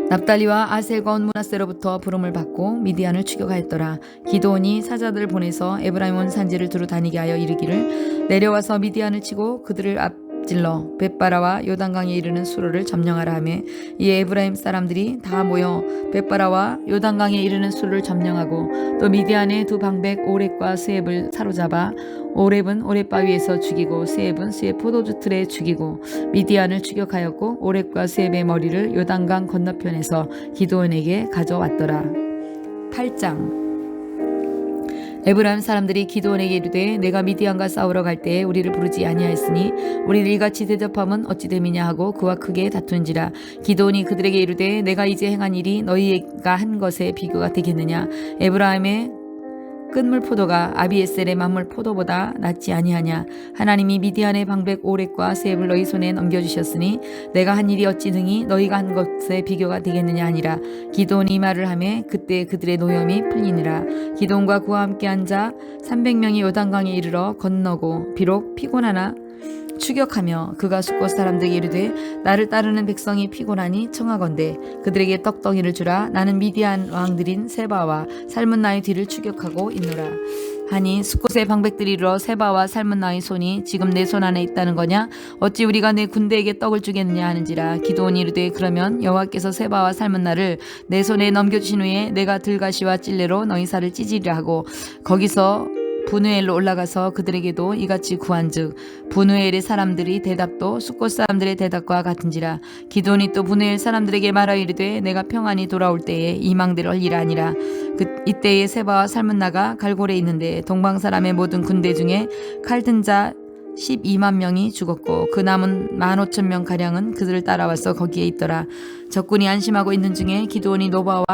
납달리와 아셀과 온 므낫세로부터 부름을 받고 미디안을 추격하였더라. 기드온이 사자들을 보내서 에브라임 온 산지를 두루 다니게 하여 이르기를 내려와서 미디안을 치고 그들을 앞질러 벳바라와 요단강에 이르는 수로를 점령하라 하며 이에 에브라임 사람들이 다 모여 벳바라와 요단강에 이르는 수로를 점령하고 또 미디안의 두 방백 오렙과 스앱을 사로잡아 오렙은 오렙 바위에서 죽이고 스앱은 스앱 포도주 틀에 죽이고 미디안을 추격하였고 오렙과 스앱의 머리를 요단강 건너편에서 기드온에게 가져왔더라. 8장. 에브라임 사람들이 기드온에게 이르되 내가 미디안과 싸우러 갈 때에 우리를 부르지 아니하였으니 우리를 이같이 대접함은 어찌 됨이냐 하고 그와 크게 다투는지라. 기드온이 그들에게 이르되 내가 이제 행한 일이 너희가 한 것에 비교가 되겠느냐. 에브라임의 끝물 포도가 아비에셀의 만물 포도보다 낫지 아니하냐. 하나님이 미디안의 방백 오렉과 세입을 너희 손에 넘겨주셨으니 내가 한 일이 어찌 능히 너희가 한 것에 비교가 되겠느냐 하니라. 기드온이 이 말을 하매 그때 그들의 노염이 풀리니라. 기드온과 그와 함께 앉아 300명이 요단강에 이르러 건너고 비록 피곤하나 추격하며 그가 숫곳 사람들에게 이르되 나를 따르는 백성이 피곤하니 청하건대 그들에게 떡덩이를 주라. 나는 미디안 왕들인 세바와 살문나의 뒤를 추격하고 있노라 하니 숫곳의 방백들이 이르러 세바와 살문나의 손이 지금 내 손 안에 있다는 거냐. 어찌 우리가 내 군대에게 떡을 주겠느냐 하는지라. 기드온이 이르되 그러면 여호와께서 세바와 살문나를 내 손에 넘겨주신 후에 내가 들가시와 찔레로 너희 살을 찢으리라 하고 거기서 분우엘로 올라가서 그들에게도 이같이 구한즉 분우엘의 사람들이 대답도 숫곳 사람들의 대답과 같은지라. 기드온이 또 분우엘 사람들에게 말하여 이르되 내가 평안히 돌아올 때에 이 망대를 헐리라 하니라. 이때에 세바와 살문나가 갈골에 있는데 동방 사람의 모든 군대 중에 칼든 자 12만 명이 죽었고 그 남은 15,000명 가량은 그들을 따라와서 거기에 있더라. 적군이 안심하고 있는 중에 기드온이 노바와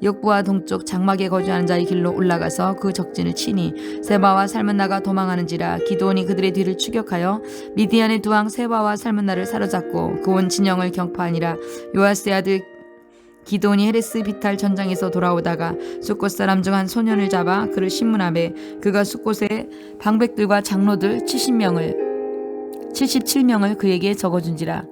역부와 동쪽 장막에 거주하는 자의 길로 올라가서 그 적진을 치니 세바와 살문나가 도망하는지라. 기드온이 그들의 뒤를 추격하여 미디안의 두 왕 세바와 살문나를 사로잡고 그 온 진영을 격파하니라. 요아스의 아들 기드온이 헤레스 비탈 전장에서 돌아오다가 숫곳 사람 중 한 소년을 잡아 그를 신문하매 그가 숫곳의 방백들과 장로들 77명을 그에게 적어준지라.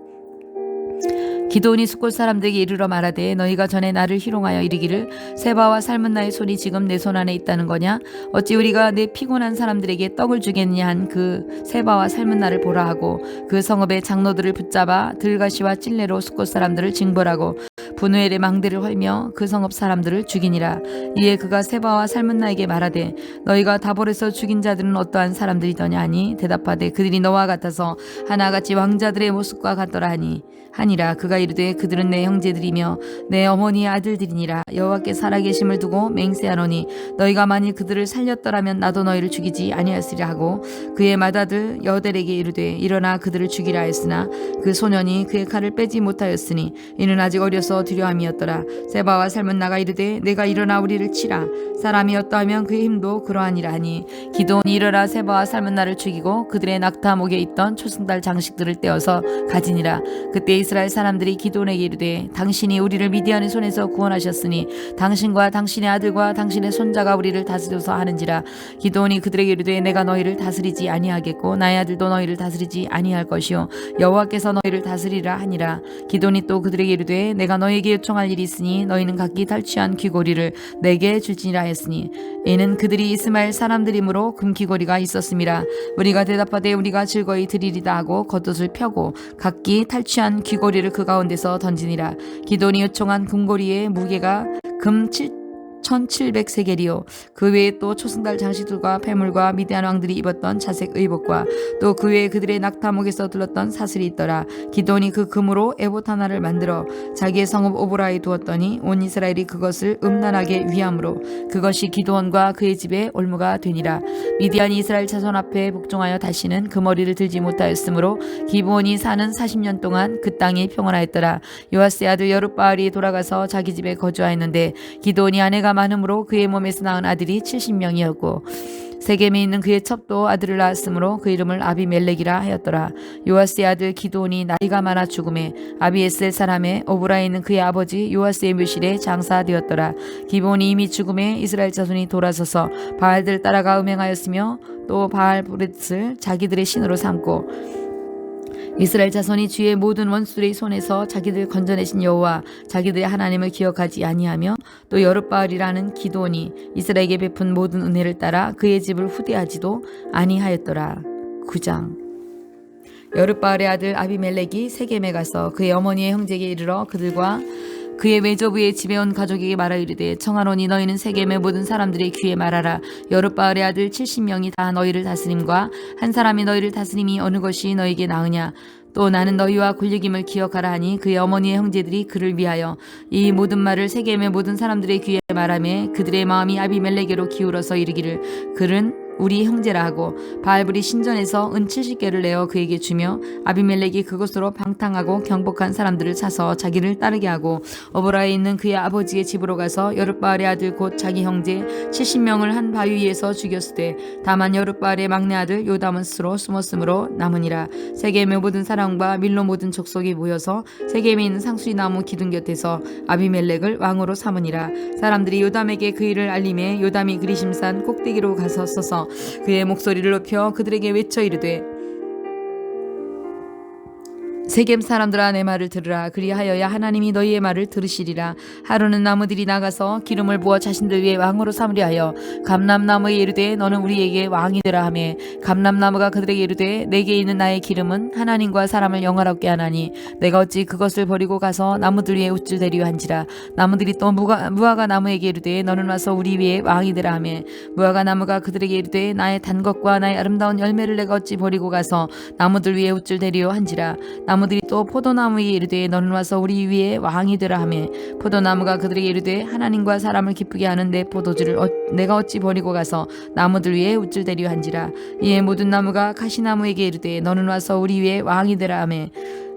기드온이 숫곳 사람들에게 이르러 말하되 너희가 전에 나를 희롱하여 이르기를 세바와 살문나의 손이 지금 내 손 안에 있다는 거냐. 어찌 우리가 내 피곤한 사람들에게 떡을 주겠느냐 한 그 세바와 살문나를 보라 하고 그 성읍의 장로들을 붙잡아 들가시와 찔레로 숫곳 사람들을 징벌하고 분우엘의 망대를 헐며 그 성읍 사람들을 죽이니라. 이에 그가 세바와 살문나에게 말하되 너희가 다볼에서 죽인 자들은 어떠한 사람들이더냐 하니 대답하되 그들이 너와 같아서 하나같이 왕자들의 모습과 같더라 하니라. 그가 이르되 그들은 내 형제들이며 내 어머니의 아들들이니라. 여호와께 살아계심을 두고 맹세하노니 너희가 만일 그들을 살렸더라면 나도 너희를 죽이지 아니하였으리라 하고 그의 맏아들 여델에게 이르되 일어나 그들을 죽이라 했으나 그 소년이 그의 칼을 빼지 못하였으니 이는 아직 어려서 두려움이었더라. 세바와 살문나가 이르되 내가 일어나 우리를 치라. 사람이 어떠하면 그의 힘도 그러하니라 하니 기드온이 일어나 세바와 살문나를 죽이고 그들의 낙타목에 있던 초승달 장식들을 떼어서 가지니라. 그때 이스라엘 사람들이 기드온에게 이르되 당신이 우리를 미디안의 손에서 구원하셨으니 당신과 당신의 아들과 당신의 손자가 우리를 다스려서 하는지라. 기드온이 그들에게 이르되 내가 너희를 다스리지 아니하겠고 나의 아들도 너희를 다스리지 아니할 것이요 여호와께서 너희를 다스리라 하니라. 기드온이 또 그들에게 이르되 내가 너희에게 요청할 일이 있으니 너희는 각기 탈취한 귀고리를 내게 줄지니라 했으니 이는 그들이 이스마엘 사람들이므로 금귀고리가 있었음이라. 우리가 대답하되 우리가 즐거이 드리리다 하고 겉옷을 펴고 각기 탈취한 귀고리를 그 가운데서 던지니라. 기드온이 요청한 금고리의 무게가 금 1700세겔이요 그 외에 또 초승달 장식들과 패물과 미디안 왕들이 입었던 자색 의복과 또 그 외에 그들의 낙타목에서 둘렀던 사슬이 있더라. 기드온이 그 금으로 에봇 하나를 만들어 자기의 성읍 오보라에 두었더니 온 이스라엘이 그것을 음란하게 위함으로 그것이 기드온과 그의 집에 올무가 되니라. 미디안이 이스라엘 자손 앞에 복종하여 다시는 그 머리를 들지 못하였으므로 기브온이 사는 40년 동안 그 땅이 평온하였더라. 요아스의 아들 여룻바알이 돌아가서 자기 집에 거주하였는데 기드온이 아내가 많음으로 그의 몸에서 낳은 아들이 70명이었고 세겜에 있는 그의 첩도 아들을 낳았으므로 그 이름을 아비멜렉이라 하였더라. 요아스의 아들 기드온이 나이가 많아 죽음에 아비에셀 사람의 오브라에 있는 그의 아버지 요아스의 묘실에 장사되었더라. 기브온이 이미 죽음에 이스라엘 자손이 돌아서서 바알들 따라가 음행하였으며 또 바알브렛을 자기들의 신으로 삼고 이스라엘 자손이 주의 모든 원수들의 손에서 자기들 건져내신 여호와 자기들의 하나님을 기억하지 아니하며 또 여룻바알이라는 기드온이 이스라엘에게 베푼 모든 은혜를 따라 그의 집을 후대하지도 아니하였더라. 9장. 여룻바알의 아들 아비멜렉이 세겜에 가서 그의 어머니의 형제에게 이르러 그들과 그의 외조부의 집에 온 가족에게 말하 이르되 청하노니 너희는 세겜의 모든 사람들의 귀에 말하라. 여룻바알의 아들 70명이 다 너희를 다스림과 한 사람이 너희를 다스림이 어느 것이 너희에게 나으냐. 또 나는 너희와 굴리김을 기억하라 하니 그의 어머니의 형제들이 그를 위하여 이 모든 말을 세겜의 모든 사람들의 귀에 말하매 그들의 마음이 아비멜렉에게로 기울어서 이르기를 그는 우리 형제라 하고 바알불이 신전에서 은 70개를 내어 그에게 주며 아비멜렉이 그것으로 방탕하고 경복한 사람들을 사서 자기를 따르게 하고 오보라에 있는 그의 아버지의 집으로 가서 여룻바알의 아들 곧 자기 형제 70명을 한 바위 위에서 죽였으되 다만 여룻바알의 막내 아들 요담은 스스로 숨었으므로 남으니라. 세겜의 모든 사람과 밀로 모든 족속이 모여서 세겜에 있는 상수리나무 기둥 곁에서 아비멜렉을 왕으로 삼으니라. 사람들이 요담에게 그 일을 알림해 요담이 그리심산 꼭대기로 가서 서서 그의 목소리를 높여 그들에게 외쳐 이르되 세겜 사람들아 내 말을 들으라. 그리하여야 하나님이 너희의 말을 들으시리라. 하루는 나무들이 나가서 기름을 부어 자신들 위에 왕으로 삼으려 하여 감람나무에 이르되 너는 우리에게 왕이 되라 하매 감람나무가 그들에게 이르되 내게 있는 나의 기름은 하나님과 사람을 영화롭게 하나니 내가 어찌 그것을 버리고 가서 나무들 위에 웃줄 대리려 한지라. 나무들이 또 무화과 나무에게 이르되 너는 와서 우리 위에 왕이 되라 하매 무화과 나무가 그들에게 이르되 나의 단 것과 나의 아름다운 열매를 내가 어찌 버리고 가서 나무들 위에 웃줄 대리려 한지라. 나무들이 또 포도나무에 이르되 너는 와서 우리 위에 왕이 되라 하매 포도나무가 그들에게 이르되 하나님과 사람을 기쁘게 하는 내 포도주를 내가 어찌 버리고 가서 나무들 위에 웃줄 대리려 한지라. 이에 모든 나무가 가시나무에게 이르되 너는 와서 우리 위에 왕이 되라 하매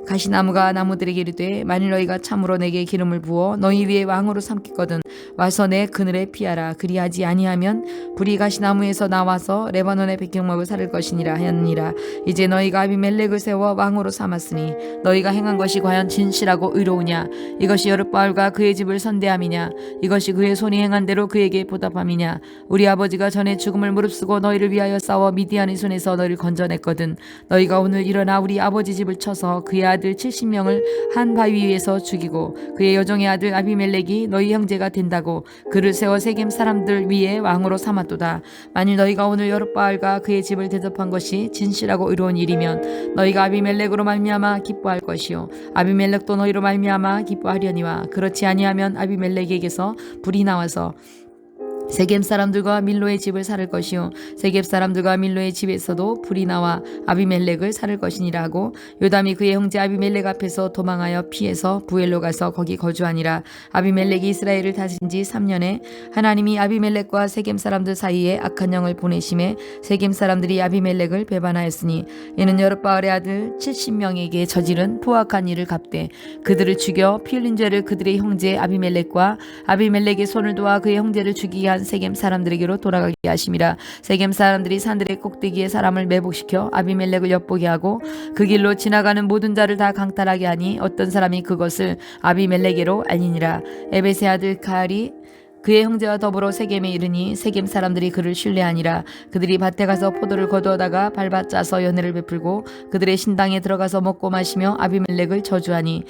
가시나무가 나무들에게 이르되 만일 너희가 참으로 내게 기름을 부어 너희 위에 왕으로 삼겠거든 와서 내 그늘에 피하라. 그리하지 아니하면 불이 가시나무에서 나와서 레바논의 백향목을 사를 것이니라 하였느니라. 이제 너희가 아비멜렉을 세워 왕으로 삼았으니 너희가 행한 것이 과연 진실하고 의로우냐. 이것이 여룻바알과 그의 집을 선대함이냐. 이것이 그의 손이 행한 대로 그에게 보답함이냐. 우리 아버지가 전에 죽음을 무릅쓰고 너희를 위하여 싸워 미디안의 손에서 너희를 건져냈거든. 너희가 오늘 일어나 우리 아버지 집을 쳐서 그의 아들 70명을 한 바위 위에서 죽이고 그의 여종의 아들 아비멜렉이 너희 형제가 된다고 그를 세워 세겜 사람들 위에 왕으로 삼았도다. 만일 너희가 오늘 여룻바알과 그의 집을 대접한 것이 진실하고 의로운 일이면 너희가 아비멜렉으로 말미암아 기뻐할 것이요 아비멜렉도 너희로 말미암아 기뻐하려니와 그렇지 아니하면 아비멜렉에게서 불이 나와서 세겜 사람들과 밀로의 집을 살을 것이요 세겜 사람들과 밀로의 집에서도 불이 나와 아비멜렉을 살을 것이니라 하고 요담이 그의 형제 아비멜렉 앞에서 도망하여 피해서 부엘로 가서 거기 거주하니라. 아비멜렉이 이스라엘을 다스린 지 3년에 하나님이 아비멜렉과 세겜 사람들 사이에 악한 영을 보내심에 세겜 사람들이 아비멜렉을 배반하였으니 이는 여룻바알의 아들 70명에게 저지른 포악한 일을 갚되 그들을 죽여 피 흘린 죄를 그들의 형제 아비멜렉과 아비멜렉의 손을 도와 그의 형제를 죽이게 한 세겜 사람들에게로 돌아가게 하심이라. 세겜 사람들이 산들의 꼭대기에 사람을 매복시켜 아비멜렉을 엿보게 하고 그 길로 지나가는 모든 자를 다 강탈하게 하니 어떤 사람이 그것을 아비멜렉에게로 알리니라. 에벳의 아들 가알이 그의 형제와 더불어 세겜에 이르니 세겜 사람들이 그를 신뢰하니라. 그들이 밭에 가서 포도를 거두어다가 밟아 짜서 연회를 베풀고 그들의 신당에 들어가서 먹고 마시며 아비멜렉을 저주하니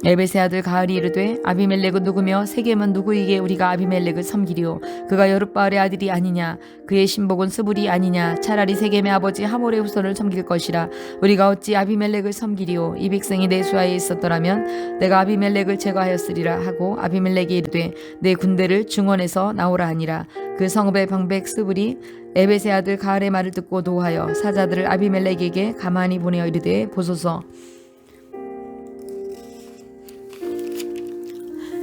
에벳의 아들 가알이 이르되 아비멜렉은 누구며 세겜은 누구이기에 우리가 아비멜렉을 섬기리오. 그가 여룻바알의 아들이 아니냐. 그의 신복은 스불이 아니냐. 차라리 세겜의 아버지 하몰의 후손을 섬길 것이라. 우리가 어찌 아비멜렉을 섬기리오. 이 백성이 내 수하에 있었더라면 내가 아비멜렉을 제거하였으리라 하고 아비멜렉이 이르되 내 군대를 중원에서 나오라 하니라. 그 성읍의 방백 스불이 에벳의 아들 가알의 말을 듣고 노하여 사자들을 아비멜렉에게 가만히 보내어 이르되 보소서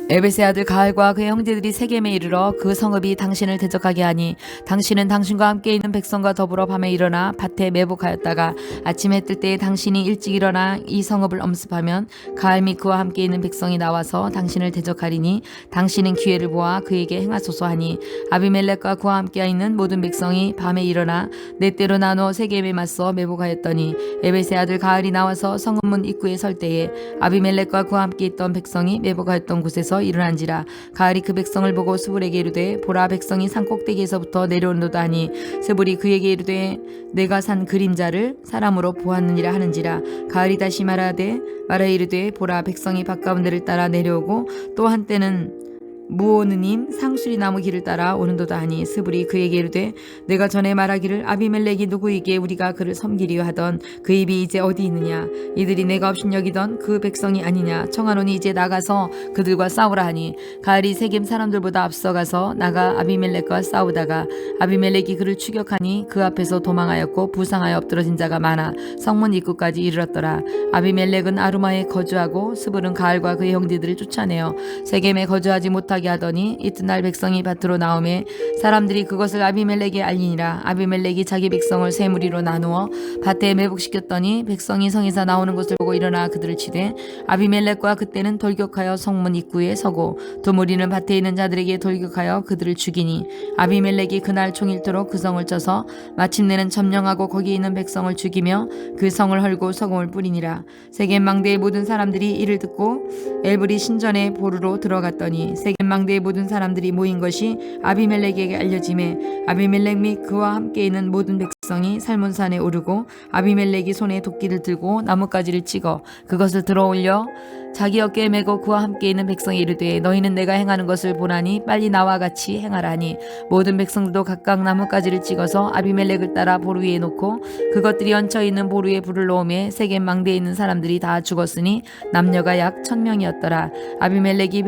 에벳의 아들 가알과 그의 형제들이 세겜에 이르러 그 성읍이 당신을 대적하게 하니 당신은 당신과 함께 있는 백성과 더불어 밤에 일어나 밭에 매복하였다가 아침에 뜰 때에 당신이 일찍 일어나 이 성읍을 엄습하면 가알 및 그와 함께 있는 백성이 나와서 당신을 대적하리니 당신은 기회를 보아 그에게 행하소서 하니 아비멜렉과 그와 함께 있는 모든 백성이 밤에 일어나 네 때로 나누어 세겜에 맞서 매복하였더니 에벳의 아들 가알이 나와서 성읍문 입구에 설 때에 아비멜렉과 그와 함께 있던 백성이 매복하였던 곳에서 일어난지라. 가알이 그 백성을 보고 스불에게 이르되 보라 백성이 산 꼭대기에서부터 내려온도다 하니 스불이 그에게 이르되 내가 산 그림자를 사람으로 보았느니라 하는지라. 가알이 다시 말하되 이르되 보라 백성이 밭 가운데를 따라 내려오고 또 한때는 무오느님 상수리 나무 길을 따라 오는도다 하니 스불이 그에게 이르되 내가 전에 말하기를 아비멜렉이 누구이기에 우리가 그를 섬기려 하던 그 입이 이제 어디 있느냐 이들이 내가 업신여기던 그 백성이 아니냐 청하노니 이제 나가서 그들과 싸우라 하니 가을이 세겜 사람들보다 앞서가서 나가 아비멜렉과 싸우다가 아비멜렉이 그를 추격하니 그 앞에서 도망하였고 부상하여 엎드러진 자가 많아 성문 입구까지 이르렀더라. 아비멜렉은 아루마에 거주하고 스불은 가을과 그의 형제들을 쫓아내어 세겜에 거주하지 못하게 하더니 이튿날 백성이 밭으로 나오매 사람들이 그것을 아비멜렉에 알리니라. 아비멜렉이 자기 백성을 세 무리로 나누어 밭에 매복시켰더니 백성이 성에서 나오는 것을 보고 일어나 그들을 치되 아비멜렉과 그때는 돌격하여 성문 입구에 서고 두 무리는 밭에 있는 자들에게 돌격하여 그들을 죽이니 아비멜렉이 그날 종일토록 그 성을 쳐서 마침내는 점령하고 거기에 있는 백성을 죽이며 그 성을 헐고 소금을 뿌리니라. 세겜 망대의 모든 사람들이 이를 듣고 엘브리 신전의 보루로 들어갔더니 세겜 망대의 모든 사람들이 모인 것이 아비멜렉에게 알려지매 아비멜렉 및 그와 함께 있는 모든 백성이 살몬산에 오르고 아비멜렉이 손에 도끼를 들고 나뭇가지를 찍어 그것을 들어올려 자기 어깨에 메고 그와 함께 있는 백성이 이르되 너희는 내가 행하는 것을 보나니 빨리 나와 같이 행하라 하니 모든 백성들도 각각 나뭇가지를 찍어서 아비멜렉을 따라 보루 위에 놓고 그것들이 얹혀 있는 보루에 불을 놓으매 세겜 망대에 있는 사람들이 다 죽었으니 남녀가 약 1000명이었더라. 아비멜렉이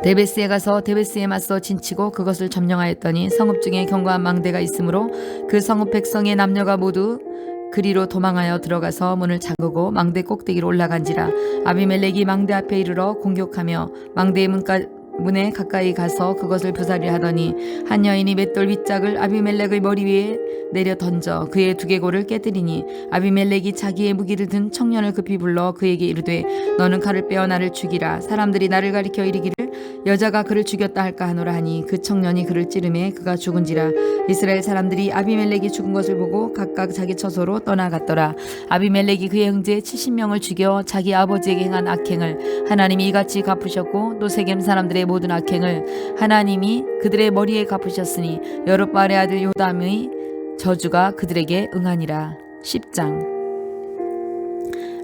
데베스에 가서 데베스에 맞서 진치고 그것을 점령하였더니 성읍 중에 견고한 망대가 있으므로 그 성읍 백성의 남녀가 모두 그리로 도망하여 들어가서 문을 잠그고 망대 꼭대기로 올라간지라. 아비멜렉이 망대 앞에 이르러 공격하며 망대의 문에 가까이 가서 그것을 부사리 하더니 한 여인이 맷돌 윗짝을 아비멜렉의 머리 위에 내려 던져 그의 두개골을 깨뜨리니 아비멜렉이 자기의 무기를 든 청년을 급히 불러 그에게 이르되 너는 칼을 빼어 나를 죽이라. 사람들이 나를 가리켜 이르기를 여자가 그를 죽였다 할까 하노라 하니 그 청년이 그를 찌르매 그가 죽은지라. 이스라엘 사람들이 아비멜렉이 죽은 것을 보고 각각 자기 처소로 떠나갔더라. 아비멜렉이 그의 형제 70명을 죽여 자기 아버지에게 행한 악행을 하나님이 이같이 갚으셨고 또 세겜 사람들의 모든 악행을 하나님이 그들의 머리에 갚으셨으니 여룻바알의 아들 요담의 저주가 그들에게 응하니라. 10장.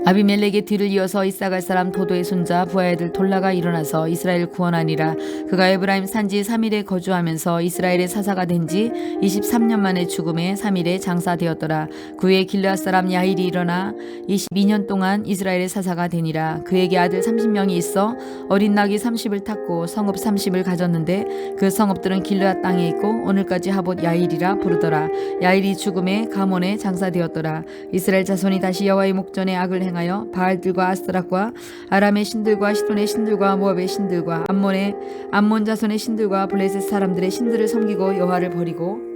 아비멜렉의 뒤를 이어서 이사갈 사람 도도의 손자 부하의 아들 돌라가 일어나서 이스라엘을 구원하니라. 그가 에브라임 산지 3일에 거주하면서 이스라엘의 사사가 된 지 23년 만에 죽음에 3일에 장사되었더라. 그 후에 길르앗 사람 야일이 일어나 22년 동안 이스라엘의 사사가 되니라. 그에게 아들 30명이 있어 어린 낙이 30을 탔고 성읍 30을 가졌는데 그 성읍들은 길르앗 땅에 있고 오늘까지 하봇 야일이라 부르더라. 야일이 죽음에 가몬에 장사되었더라. 이스라엘 자손이 다시 여호와의 목전에 악을 행하여 바알들과 아스타락과 아람의 신들과 시돈의 신들과 모압의 신들과 암몬 자손의 신들과 블레셋 사람들의 신들을 섬기고 여호와를 버리고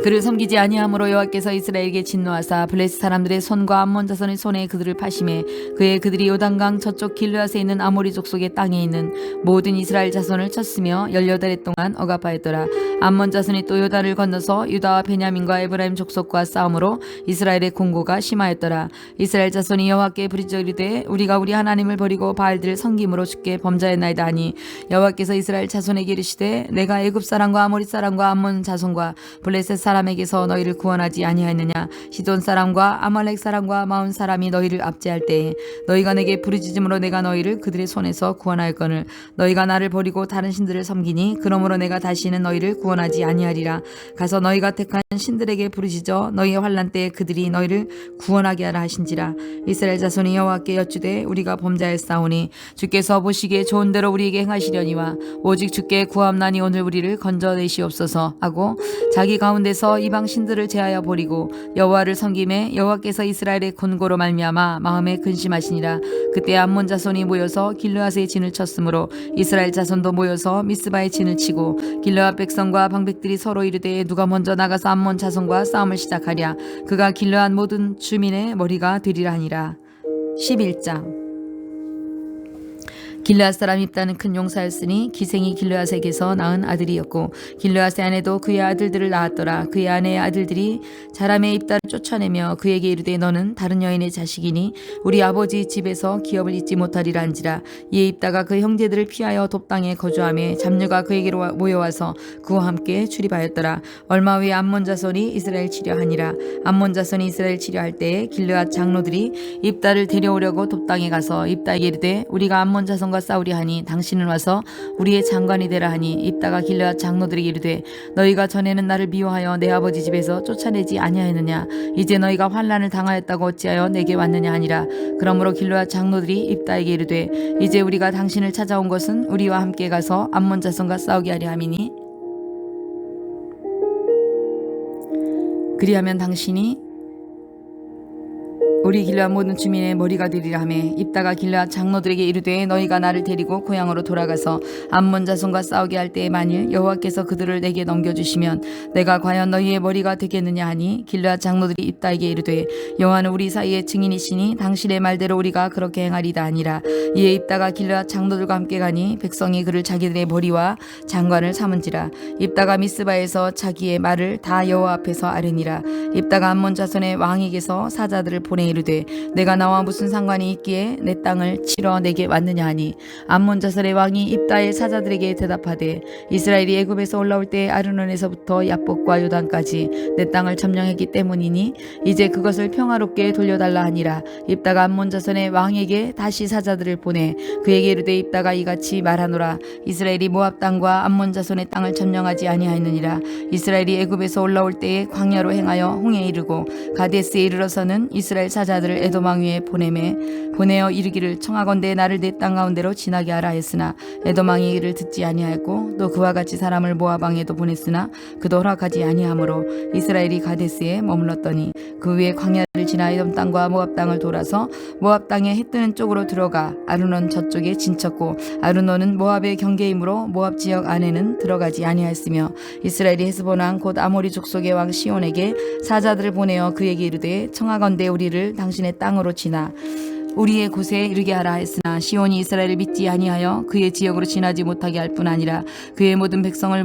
그를 섬기지 아니함으로 여호와께서 이스라엘에게 진노하사 블레셋 사람들의 손과 암몬 자손의 손에 그들을 파심해 그들이 요단강 저쪽 길르앗에 있는 아모리 족속의 땅에 있는 모든 이스라엘 자손을 쳤으며 18해 동안 억압하였더라. 암몬 자손이 또 요단을 건너서 유다와 베냐민과 에브라임 족속과 싸움으로 이스라엘의 공고가 심하였더라. 이스라엘 자손이 여호와께 부르짖어 이르되 우리가 우리 하나님을 버리고 바알들을 섬김으로 주께 범죄하였나이다 하니 여호와께서 이스라엘 자손에게 이르시되 내가 애굽 사람과 아모리 사람과 암몬 자손과 블레셋 사람에게서 너희를 구원하지 아니하였느냐. 시돈 사람과 아말렉 사람과 마온 사람이 너희를 압제할 때에 너희가 내게 부르짖음으로 내가 너희를 그들의 손에서 구원하였거늘 너희가 나를 버리고 다른 신들을 섬기니 그러므로 내가 다시는 너희를 구원하지 아니하리라. 가서 너희가 택한 신들에게 부르짖어 너희의 환난 때에 그들이 너희를 구원하게 하라 하신지라. 이스라엘 자손이 여호와께 여쭈되 우리가 범죄하였사오니 주께서 보시기에 좋은 대로 우리에게 행하시려니와 오직 주께 구함나니 오늘 우리를 건져내시옵소서 하고 자기 가운데서 이방 신들을 제하여 버리고 여호와를 섬김에 여호와께서 이스라엘의 권고로 말미암아 마음에 근심하시니라. 그때 암몬 자손이 모여서 길르앗의 진을 쳤으므로 이스라엘 자손도 모여서 미스바의 진을 치고 길르앗 백성과 방백들이 서로 이르되 누가 먼저 나가서 암몬 자손과 싸움을 시작하랴. 그가 길르앗 모든 주민의 머리가 되리라 하니라. 11장. 길르앗 사람 입다는 큰 용사였으니 기생이 길르앗에게서 낳은 아들이었고 길르앗의 아내도 그의 아들들을 낳았더라. 그의 아내의 아들들이 자람의 입다를 쫓아내며 그에게 이르되 너는 다른 여인의 자식이니 우리 아버지 집에서 기업을 잊지 못하리라 한지라. 이에 입다가 그 형제들을 피하여 돕당에 거주하며 잡류가 그에게로 모여와서 그와 함께 출입하였더라. 얼마 후에 암몬 자손이 이스라엘 치려하니라. 암몬 자손이 이스라엘 치려할 때에 길르앗 장로들이 입다를 데려오려고 돕당에 가서 입다에게 이르되 우리가 암몬 자손 싸우리 하니 당신은 와서 우리의 장관이 되라 하니 입다가 길르앗 장로들에게 이르되 너희가 전에는 나를 미워하여 내 아버지 집에서 쫓아내지 아니하였느냐. 이제 너희가 환난을 당하였다고 어찌하여 내게 왔느냐 하니라. 그러므로 길르앗 장로들이 입다에게 이르되 이제 우리가 당신을 찾아온 것은 우리와 함께 가서 암몬 자손과 싸우게 하려 함이니 그리하면 당신이 우리 길르앗 모든 주민의 머리가 되리라 하며 입다가 길르앗 장로들에게 이르되 너희가 나를 데리고 고향으로 돌아가서 암몬 자손과 싸우게 할 때에 만일 여호와께서 그들을 내게 넘겨주시면 내가 과연 너희의 머리가 되겠느냐 하니 길르앗 장로들이 입다에게 이르되 여호와는 우리 사이에 증인이시니 당신의 말대로 우리가 그렇게 행하리다 하니라. 이에 입다가 길르앗 장로들과 함께 가니 백성이 그를 자기들의 머리와 장관을 삼은지라. 입다가 미스바에서 자기의 말을 다 여호와 앞에서 아뢰니라. 입다가 암몬 자손의 왕에게서 사자들을 보내 이르되 내가 나와 무슨 상관이 있기에 내 땅을 치러 내게 왔느냐 하니 암몬 자손의 왕이 입다의 사자들에게 대답하되 이스라엘이 애굽에서 올라올 때 아르논에서부터 야복과 요단까지 내 땅을 점령했기 때문이니 이제 그것을 평화롭게 돌려달라 하니라. 입다가 암몬 자손의 왕에게 다시 사자들을 보내 그에게 이르되 입다가 이같이 말하노라. 이스라엘이 모압 땅과 암몬 자손의 땅을 점령하지 아니하였느니라. 이스라엘이 애굽에서 올라올 때에 광야로 행하여 홍해에 이르고 가데스에 이르러서는 이스라엘 사자들을 에돔 왕 위에 보내어 이르기를 청하건대 나를 내 땅 가운데로 지나게 하라 했으나 에돔 왕이 이를 듣지 아니하였고 또 그와 같이 사람을 모압 왕에도 보냈으나 그도 허락하지 아니하므로 이스라엘이 가데스에 머물렀더니 그 위에 광야를 지나 에돔 땅과 모압 땅을 돌아서 모압 땅에 해 뜨는 쪽으로 들어가 아르논 저쪽에 진쳤고 아르논은 모압의 경계이므로 모압 지역 안에는 들어가지 아니하였으며 이스라엘이 헤스본 왕 곧 아모리 족속의 왕 시온에게 사자들을 보내어 그에게 이르되 청하건대 우리를 당신의 땅으로 지나 우리의 곳에 이르게 하라 했으나 시온이 이스라엘을 믿지 아니하여 그의 지역으로 지나지 못하게 할 뿐 아니라 그의 모든 백성을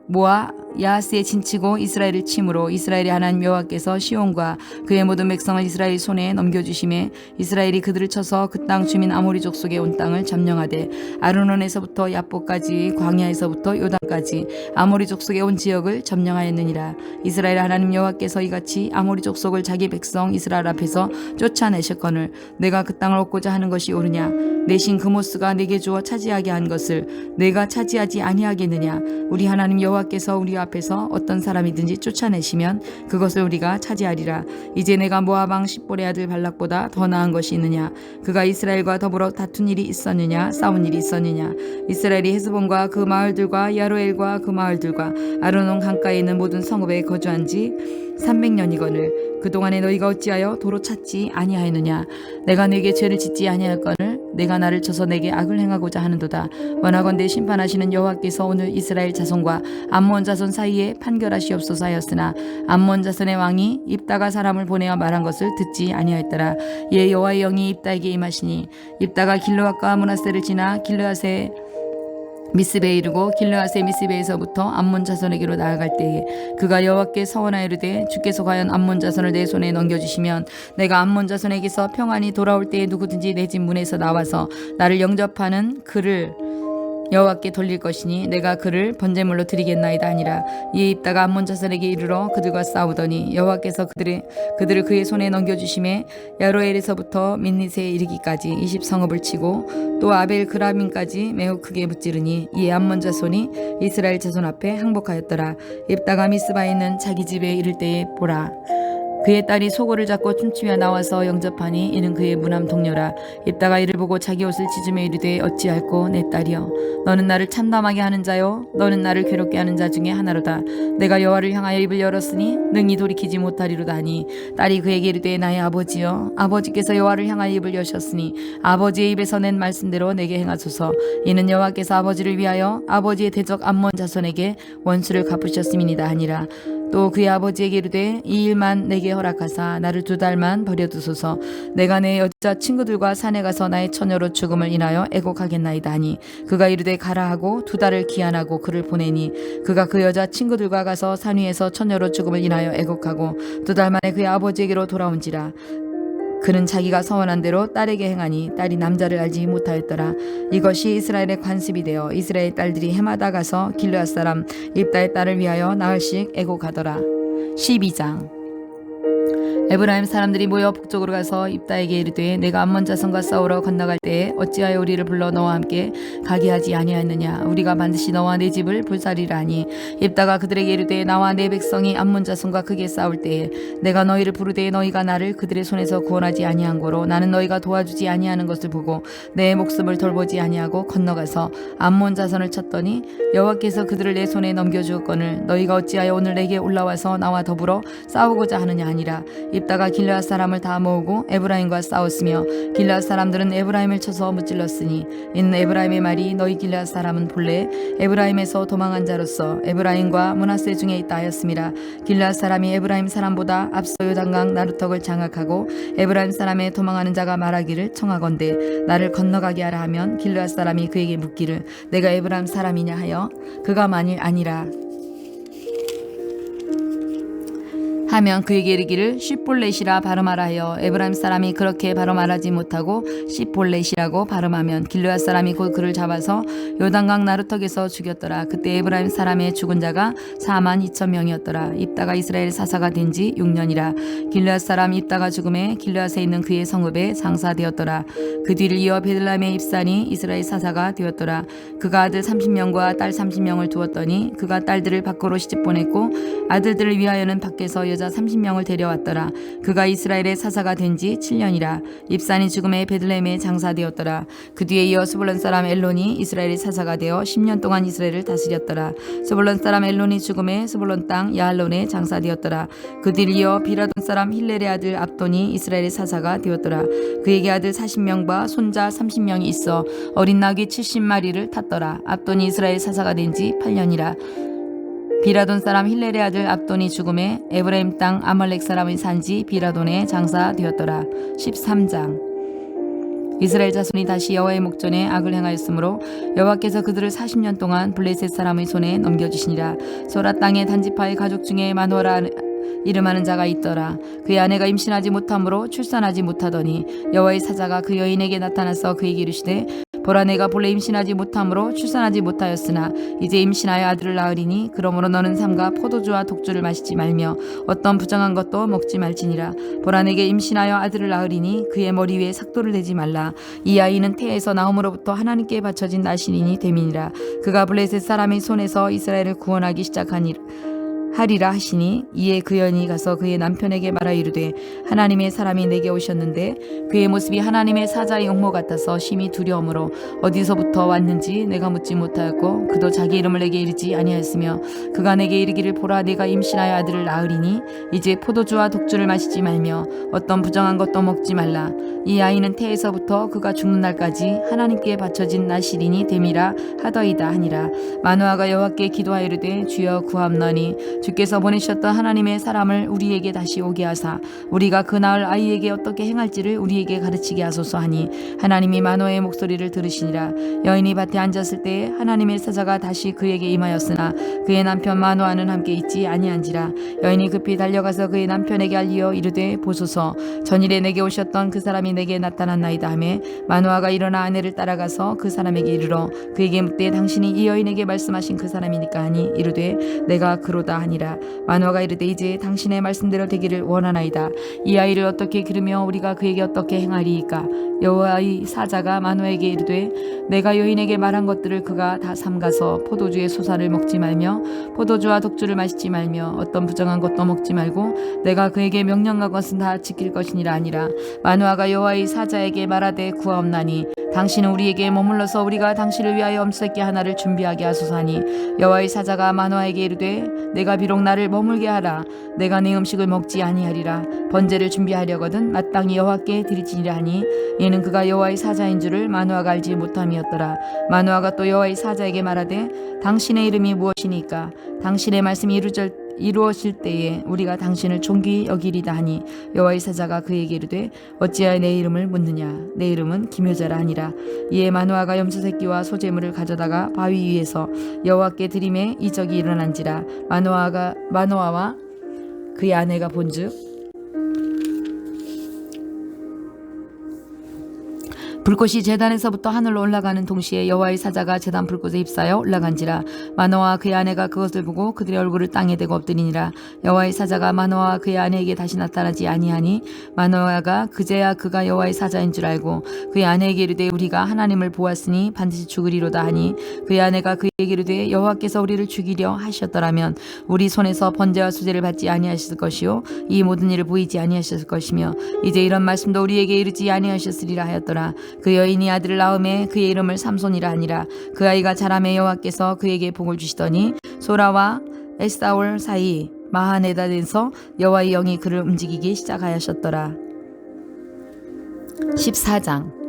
모아 야하스에 진치고 이스라엘을 침으로 이스라엘의 하나님 여호와께서 시온과 그의 모든 백성을 이스라엘 손에 넘겨주심에 이스라엘이 그들을 쳐서 그 땅 주민 아모리 족속의 온 땅을 점령하되 아르논에서부터 야복까지 광야에서부터 요단까지 아모리 족속의 온 지역을 점령하였느니라. 이스라엘 하나님 여호와께서 이같이 아모리 족속을 자기 백성 이스라엘 앞에서 쫓아내셨거늘 내가 그 땅을 얻고자 하는 것이 옳으냐. 내 신 그모스가 내게 주어 차지하게 한 것을 내가 차지하지 아니하겠느냐. 우리 하나님 여호와께서 우리 앞에서 어떤 사람이든지 쫓아내시면 그것을 우리가 차지하리라. 이제 내가 모압 왕 십볼의 아들 발락보다 더 나은 것이 있느냐. 그가 이스라엘과 더불어 다툰 일이 있었느냐 싸운 일이 있었느냐. 이스라엘이 헤스본과 그 마을들과 야로엘과 그 마을들과 아르논 강가에 있는 모든 성읍에 거주한 지 300년이거늘 그동안에 너희가 어찌하여 도로 찾지 아니하였느냐. 내가 내게 죄를 짓지 아니하였거늘 내가 나를 쳐서 내게 악을 행하고자 하는도다. 원하건대 심판하시는 여호와께서 오늘 이스라엘 자손과 암몬 자손 사이에 판결하시옵소서 하였으나 암몬 자손의 왕이 입다가 사람을 보내어 말한 것을 듣지 아니하였더라. 이에 여호와의 영이 입다에게 임하시니 입다가 길르앗과 므낫세를 지나 길르앗의 미스베에 이르고 길르앗의 미스베에서부터 암몬 자손에게로 나아갈 때에 그가 여호와께 서원하여 이르되 주께서 과연 암몬 자손을 내 손에 넘겨주시면 내가 암몬 자손에게서 평안히 돌아올 때에 누구든지 내 집 문에서 나와서 나를 영접하는 그를 여호와께 돌릴 것이니 내가 그를 번제물로 드리겠나이다 하니라. 이에 입다가 암몬 자손에게 이르러 그들과 싸우더니 여호와께서 그들을 그의 손에 넘겨주심에 야로엘에서부터 민닛에 이르기까지 20성읍을 치고 또 아벨 그라민까지 매우 크게 무찌르니 이에 암몬 자손이 이스라엘 자손 앞에 항복하였더라. 입다가 미스바에 있는 자기 집에 이를 때에 보라 그의 딸이 소고를 잡고 춤추며 나와서 영접하니 이는 그의 무남 동료라. 입다가 이를 보고 자기 옷을 찢으며 이르되 어찌할꼬 내 딸이여 너는 나를 참담하게 하는 자요 너는 나를 괴롭게 하는 자 중에 하나로다. 내가 여호와를 향하여 입을 열었으니 능히 돌이키지 못하리로다 하니 딸이 그에게 이르되 나의 아버지여 아버지께서 여호와를 향하여 입을 여셨으니 아버지의 입에서 낸 말씀대로 내게 행하소서. 이는 여호와께서 아버지를 위하여 아버지의 대적 암몬 자손에게 원수를 갚으셨음이니이다 하니라. 또 그의 아버지에게 이르되 이 일만 내게 허락하사 나를 2달만 버려두소서. 내가 내 여자 친구들과 산에 가서 나의 처녀로 죽음을 인하여 애곡하겠나이다 하니 그가 이르되 가라 하고 2달을 기한하고 그를 보내니 그가 그 여자 친구들과 가서 산 위에서 처녀로 죽음을 인하여 애곡하고 2달 만에 그의 아버지에게로 돌아온지라. 그는 자기가 서원한 대로 딸에게 행하니 딸이 남자를 알지 못하였더라. 이것이 이스라엘의 관습이 되어 이스라엘 딸들이 해마다 가서 길르앗 사람 입다의 딸을 위하여 나흘씩 애곡하더라. 12장. 에브라임 사람들이 모여 북쪽으로 가서 입다에게 이르되 내가 암몬 자손과 싸우러 건너갈 때에 어찌하여 우리를 불러 너와 함께 가게 하지 아니하였느냐. 우리가 반드시 너와 내 집을 불살이라 하니 입다가 그들에게 이르되 나와 내 백성이 암몬 자손과 크게 싸울 때에 내가 너희를 부르되 너희가 나를 그들의 손에서 구원하지 아니한 고로 나는 너희가 도와주지 아니하는 것을 보고 내 목숨을 돌보지 아니하고 건너가서 암몬 자손을 쳤더니 여호와께서 그들을 내 손에 넘겨주었거늘 너희가 어찌하여 오늘 내게 올라와서 나와 더불어 싸우고자 하느냐 하니라. 입다가 길르앗 사람을 다 모으고 에브라임과 싸웠으며 길르앗 사람들은 에브라임을 쳐서 무찔렀으니 이는 에브라임의 말이 너희 길르앗 사람은 본래 에브라임에서 도망한 자로서 에브라임과 므낫세 중에 있다 하였음이라. 길르앗 사람이 에브라임 사람보다 앞서 요단강 나루턱을 장악하고 에브라임 사람의 도망하는 자가 말하기를 청하건대 나를 건너가게 하라 하면 길르앗 사람이 그에게 묻기를 내가 에브라임 사람이냐 하여 그가 만일 아니라 하면 그에게 이르기를 쉿볼렛이라 발음하라 하여 에브라임 사람이 그렇게 발음하지 못하고 쉿볼렛이라고 발음하면 길르앗 사람이 곧 그를 잡아서 요단강 나루턱에서 죽였더라. 그때 에브라임 사람의 죽은 자가 42,000명이었더라. 입다가 이스라엘 사사가 된 지 6년이라. 길르앗 사람 입다가 죽음에 길르앗에 있는 그의 성읍에 장사되었더라. 그 뒤를 이어 베들레헴의 입산이 이스라엘 사사가 되었더라. 그가 아들 30명과 딸 30명을 두었더니 그가 딸들을 밖으로 시집 보냈고 아들들을 위하여는 밖에서 여자 30명을 데려왔더라. 그가 이스라엘의 사사가 된 지 7년이라. 입산이 죽음에 베들레헴에 장사되었더라. 그 뒤에 이어 스불론 사람 엘론이 이스라엘의 사사가 되어 10년 동안 이스라엘을 다스렸더라. 스불론 사람 엘론이 죽음에 스불론 땅 야알론에 장사되었더라. 그 뒤를 이어 비라돈 사람 힐렐의 아들 압돈이 이스라엘의 사사가 되었더라. 그에게 아들 40명과 손자 30명이 있어 어린 나귀 70마리를 탔더라. 압돈이 이스라엘 사사가 된 지 8년이라. 비라돈 사람 힐렐의 아들 압돈이 죽음에 에브라임 땅 아말렉 사람의 산지 비라돈에 장사되었더라. 13장. 이스라엘 자손이 다시 여호와의 목전에 악을 행하였으므로 여호와께서 그들을 40년 동안 블레셋 사람의 손에 넘겨주시니라. 소라 땅의 단지파의 가족 중에 마노아라 이름하는 자가 있더라. 그의 아내가 임신하지 못함으로 출산하지 못하더니 여호와의 사자가 그 여인에게 나타나서 그에게 이르시되 보라 내가 본래 임신하지 못함으로 출산하지 못하였으나 이제 임신하여 아들을 낳으리니 그러므로 너는 삼가 포도주와 독주를 마시지 말며 어떤 부정한 것도 먹지 말지니라. 보라 내게 임신하여 아들을 낳으리니 그의 머리 위에 삭도를 대지 말라. 이 아이는 태에서 나옴으로부터 하나님께 바쳐진 나시린이 됨이니라. 그가 블레셋 사람의 손에서 이스라엘을 구원하기 하리라 하시니 이에 그 여인이 가서 그의 남편에게 말하 이르되 하나님의 사람이 내게 오셨는데 그의 모습이 하나님의 사자의 용모 같아서 심히 두려움으로 어디서부터 왔는지 내가 묻지 못하였고 그도 자기 이름을 내게 이르지 아니하였으며 그가 내게 이르기를 보라 내가 임신하여 아들을 낳으리니 이제 포도주와 독주를 마시지 말며 어떤 부정한 것도 먹지 말라. 이 아이는 태에서부터 그가 죽는 날까지 하나님께 바쳐진 나시린이 됨이라 하더이다 하니라. 마노아가 여호와께 기도하이르되 주여 구함나니 주께서 보내셨던 하나님의 사람을 우리에게 다시 오게 하사 우리가 그 낳을 아이에게 어떻게 행할지를 우리에게 가르치게 하소서 하니 하나님이 마노아의 목소리를 들으시니라. 여인이 밭에 앉았을 때에 하나님의 사자가 다시 그에게 임하였으나 그의 남편 마노아는 함께 있지 아니한지라. 여인이 급히 달려가서 그의 남편에게 알리어 이르되 보소서 전일에 내게 오셨던 그 사람이 내게 나타났나이다 하며 마노아가 일어나 아내를 따라가서 그 사람에게 이르러 그에게 묻되 당신이 이 여인에게 말씀하신 그 사람이니까 하니 이르되 내가 그로다 하니라. 마노아가 이르되 이제 당신의 말씀대로 되기를 원하나이다. 이 아이를 어떻게 기르며 우리가 그에게 어떻게 행하리이까. 여호와의 사자가 마노아에게 이르되 내가 여인에게 말한 것들을 그가 다 삼가서 포도주의 소사를 먹지 말며 포도주와 독주를 마시지 말며 어떤 부정한 것도 먹지 말고 내가 그에게 명령한 것은 다 지킬 것이니라 아니라. 마노아가 여호와의 사자에게 말하되 구하옵나니 당신은 우리에게 머물러서 우리가 당신을 위하여 엄새끼 하나를 준비하게 하소서 하니 여호와의 사자가 마노아에게 이르되 내가 비록 나를 머물게 하라. 내가 네 음식을 먹지 아니하리라. 번제를 준비하려거든 마땅히 여호와께 드리지니라 하니 이는 그가 여호와의 사자인 줄을 마노아가 알지 못함이었더라. 마노아가 또 여호와의 사자에게 말하되 당신의 이름이 무엇이니까 당신의 말씀이 이루어질 때에 우리가 당신을 존귀히 여기리다 하니 여호와의 사자가 그에게 이르되 어찌하여 내 이름을 묻느냐 내 이름은 기묘자라 하니라. 이에 마노아가 염소 새끼와 소재물을 가져다가 바위 위에서 여호와께 드림에 이적이 일어난지라. 마노아와 그의 아내가 본즉 불꽃이 제단에서부터 하늘로 올라가는 동시에 여호와의 사자가 제단 불꽃에 휩싸여 올라간지라. 마노아와 그의 아내가 그것을 보고 그들의 얼굴을 땅에 대고 엎드리니라. 여호와의 사자가 마노아와 그의 아내에게 다시 나타나지 아니하니 마노아가 그제야 그가 여호와의 사자인 줄 알고 그의 아내에게 이르되 우리가 하나님을 보았으니 반드시 죽으리로다 하니 그의 아내가 그에게 이르되 여호와께서 우리를 죽이려 하셨더라면 우리 손에서 번제와 수제를 받지 아니하셨을 것이요 이 모든 일을 보이지 아니하셨을 것이며 이제 이런 말씀도 우리에게 이르지 아니하셨으리라 하였더라. 그 여인이 아들을 낳음에 그의 이름을 삼손이라 하니라. 그 아이가 자라매 여호와께서 그에게 복을 주시더니 소라와 에스타올 사이 마하네단에서 여호와의 영이 그를 움직이기 시작하셨더라. 14장.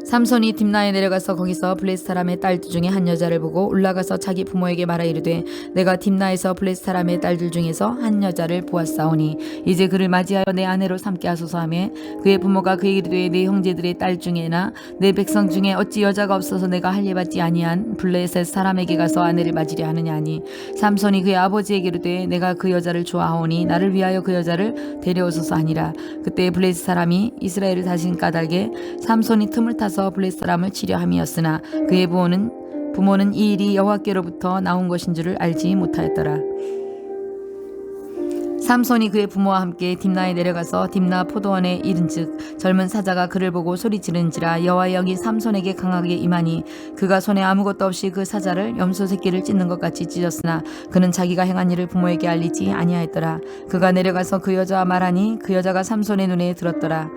삼손이 딥나에 내려가서 거기서 블레스 사람의 딸들 중에 한 여자를 보고 올라가서 자기 부모에게 말하 이르되 내가 딥나에서 블레스 사람의 딸들 중에서 한 여자를 보았사오니 이제 그를 맞이하여 내 아내로 삼게 하소서 하매 그의 부모가 그에게 이르되 내 형제들의 딸 중에나 내 백성 중에 어찌 여자가 없어서 내가 할례받지 아니한 블레셋 사람에게 가서 아내를 맞으려 하느냐 하니 삼손이 그의 아버지에게 이르되 내가 그 여자를 좋아하오니 나를 위하여 그 여자를 데려오소서 하니라. 그때 블레셋 사람이 이스라엘을 다신 까닭에 삼손이 틈을 타서 블레셋 사람을 치려 함이었으나 그의 부모는 이 일이 여호와께로부터 나온 것인 줄을 알지 못하였더라. 삼손이 그의 부모와 함께 딥나에 내려가서 딥나 포도원에 이른즉 젊은 사자가 그를 보고 소리지른지라. 여호와의 영이 삼손에게 강하게 임하니 그가 손에 아무것도 없이 그 사자를 염소 새끼를 찢는 것 같이 찢었으나 그는 자기가 행한 일을 부모에게 알리지 아니하였더라. 그가 내려가서 그 여자와 말하니 그 여자가 삼손의 눈에 들었더라.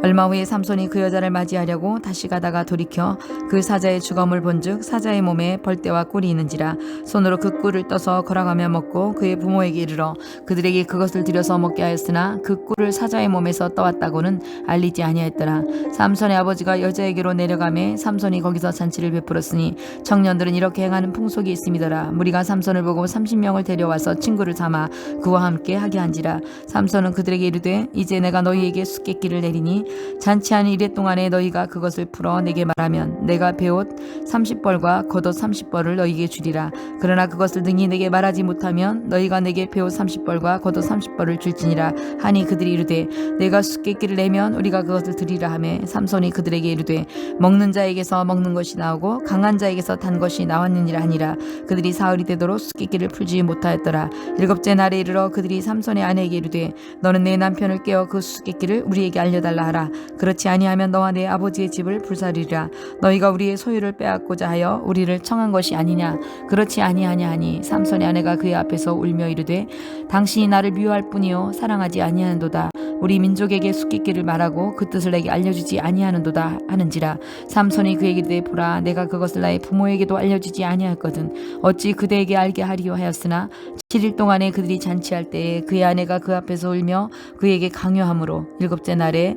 얼마 후에 삼손이 그 여자를 맞이하려고 다시 가다가 돌이켜 그 사자의 주검을 본즉 사자의 몸에 벌떼와 꿀이 있는지라. 손으로 그 꿀을 떠서 걸어가며 먹고 그의 부모에게 이르러 그들에게 그것을 들여서 먹게 하였으나 그 꿀을 사자의 몸에서 떠왔다고는 알리지 아니하였더라. 삼손의 아버지가 여자에게로 내려가매 삼손이 거기서 잔치를 베풀었으니 청년들은 이렇게 행하는 풍속이 있음이더라. 무리가 삼손을 보고 30명을 데려와서 친구를 삼아 그와 함께 하게 한지라. 삼손은 그들에게 이르되 이제 내가 너희에게 수께끼를 내리니 잔치하는 이래 동안에 너희가 그것을 풀어 내게 말하면 내가 베옷 30벌과 겉옷 30벌을 너희에게 주리라. 그러나 그것을 능히 내게 말하지 못하면 너희가 내게 베옷 30벌과 겉옷 30벌을 줄지니라 하니 그들이 이르되 내가 수께끼를 내면 우리가 그것을 드리라 하매 삼손이 그들에게 이르되 먹는 자에게서 먹는 것이 나오고 강한 자에게서 단 것이 나왔느니라 하니라. 그들이 사흘이 되도록 수께끼를 풀지 못하였더라. 일곱째 날에 이르러 그들이 삼손의 아내에게 이르되 너는 내 남편을 깨어 그 수께끼를 우리에게 알려달라 하라. 그렇지 아니하면 너와 내 아버지의 집을 불사르리라. 너희가 우리의 소유를 빼앗고자 하여 우리를 청한 것이 아니냐. 그렇지 아니하냐 하니 삼손의 아내가 그의 앞에서 울며 이르되 당신이 나를 미워할 뿐이요 사랑하지 아니하는도다. 우리 민족에게 수께끼를 말하고 그 뜻을 내게 알려주지 아니하는도다 하는지라. 삼손이 그에게 이르되 보라 내가 그것을 나의 부모에게도 알려주지 아니하였거든. 어찌 그대에게 알게 하리요 하였으나 7일 동안에 그들이 잔치할 때에 그의 아내가 그 앞에서 울며 그에게 강요함으로 일곱째 날에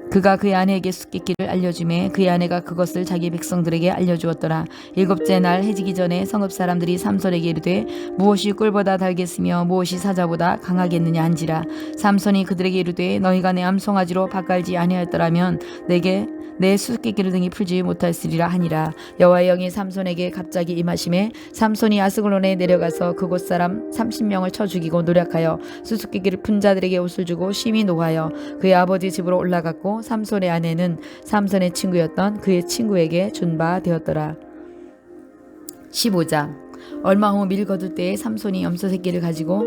그가 그의 아내에게 수께끼를 알려주매 그의 아내가 그것을 자기 백성들에게 알려주었더라. 일곱째 날 해지기 전에 성읍 사람들이 삼손에게 이르되 무엇이 꿀보다 달겠으며 무엇이 사자보다 강하겠느냐 한지라. 삼손이 그들에게 이르되 너희가 내 암송아지로 밭갈지 아니하였더라면 내게 내 수수께끼를 등이 풀지 못하였으리라 하니라. 여호와의 영이 삼손에게 갑자기 임하심에 삼손이 아스글론에 내려가서 그곳 사람 30명을 쳐 죽이고 노력하여 수수께끼를 푼 자들에게 옷을 주고 심히 노하여 그의 아버지 집으로 올라갔고 삼손의 아내는 삼손의 친구였던 그의 친구에게 준 바 되었더라. 15장. 얼마 후 밀 거둘 때에 삼손이 염소 새끼를 가지고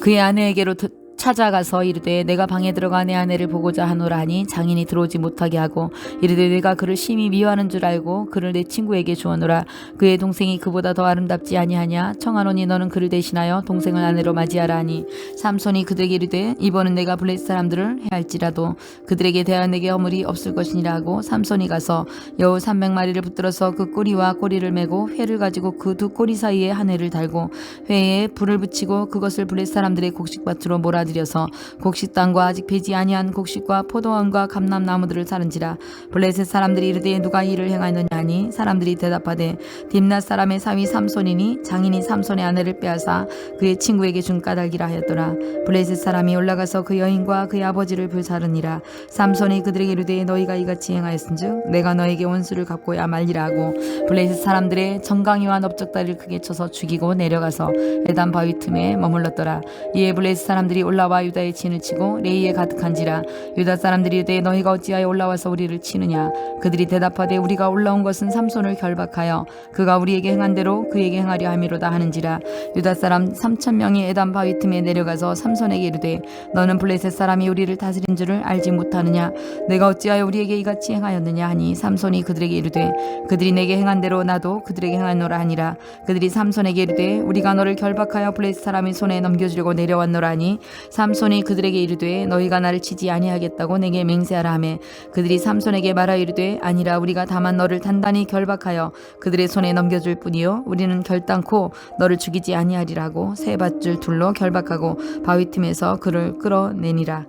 그의 아내에게로 찾아가서 이르되 내가 방에 들어가 내 아내를 보고자 하노라 하니 장인이 들어오지 못하게 하고 이르되 내가 그를 심히 미워하는 줄 알고 그를 내 친구에게 주었노라. 그의 동생이 그보다 더 아름답지 아니하냐. 청하노니 너는 그를 대신하여 동생을 아내로 맞이하라 하니 삼손이 그들에게 이르되 이번은 내가 블레셋 사람들을 해할지라도 그들에게 대하여 내게 허물이 없을 것이니라 하고 삼손이 가서 여우 300마리를 붙들어서 그 꼬리와 꼬리를 메고 회를 가지고 그 두 꼬리 사이에 한 회를 달고 회에 불을 붙이고 그것을 블레셋 사람들의 곡식밭으로 몰아들여 들여서 곡식 땅과 아직 배지 아니한 곡식과 포도원과 감람나무들을 사른지라. 블레셋 사람들이 이르되 누가 이를 행하였느냐 하니 사람들이 대답하되 딥낫 사람의 사위 삼손이니 장인이 삼손의 아내를 빼앗아 그의 친구에게 준 까닭이라 하였더라. 블레셋 사람이 올라가서 그 여인과 그의 아버지를 불사르니라. 삼손이 그들에게 이르되 너희가 이같이 행하였은즉 내가 너에게 원수를 갚고야 말리라 하고 블레셋 사람들의 정강이와 넓적다리를 크게 쳐서 죽이고 내려가서 에단 바위 틈에 머물렀더라. 이에 블레셋 사람들이 올라와 유다의 진을 치고 레이에 가득한지라. 유다 사람들이 이르되 너희가 어찌하여 올라와서 우리를 치느냐. 그들이 대답하되 우리가 올라온 것은 삼손을 결박하여 그가 우리에게 행한 대로 그에게 행하려 함이로다 하는지라. 유다 사람 3,000명이 에단 바위 틈에 내려가서 삼손에게 이르되 너는 블레셋 사람이 우리를 다스린 줄을 알지 못하느냐. 내가 어찌하여 우리에게 이같이 행하였느냐 하니 삼손이 그들에게 이르되 그들이 내게 행한 대로 나도 그들에게 행하노라 하니라. 그들이 삼손에게 이르되 우리가 너를 결박하여 블레셋 사람의 손에 넘겨주려고 내려왔노라 하니 삼손이 그들에게 이르되 너희가 나를 치지 아니하겠다고 내게 맹세하라 하매 그들이 삼손에게 말하여 이르되 아니라 우리가 다만 너를 단단히 결박하여 그들의 손에 넘겨줄 뿐이요 우리는 결단코 너를 죽이지 아니하리라고 세 밧줄 둘로 결박하고 바위 틈에서 그를 끌어내니라.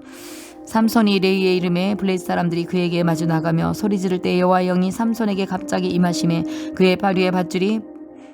삼손이 레이의 이름에 블레셋 사람들이 그에게 마주 나가며 소리 지를 때 여호와의 영이 삼손에게 갑자기 임하심에 그의 발 위에 밧줄이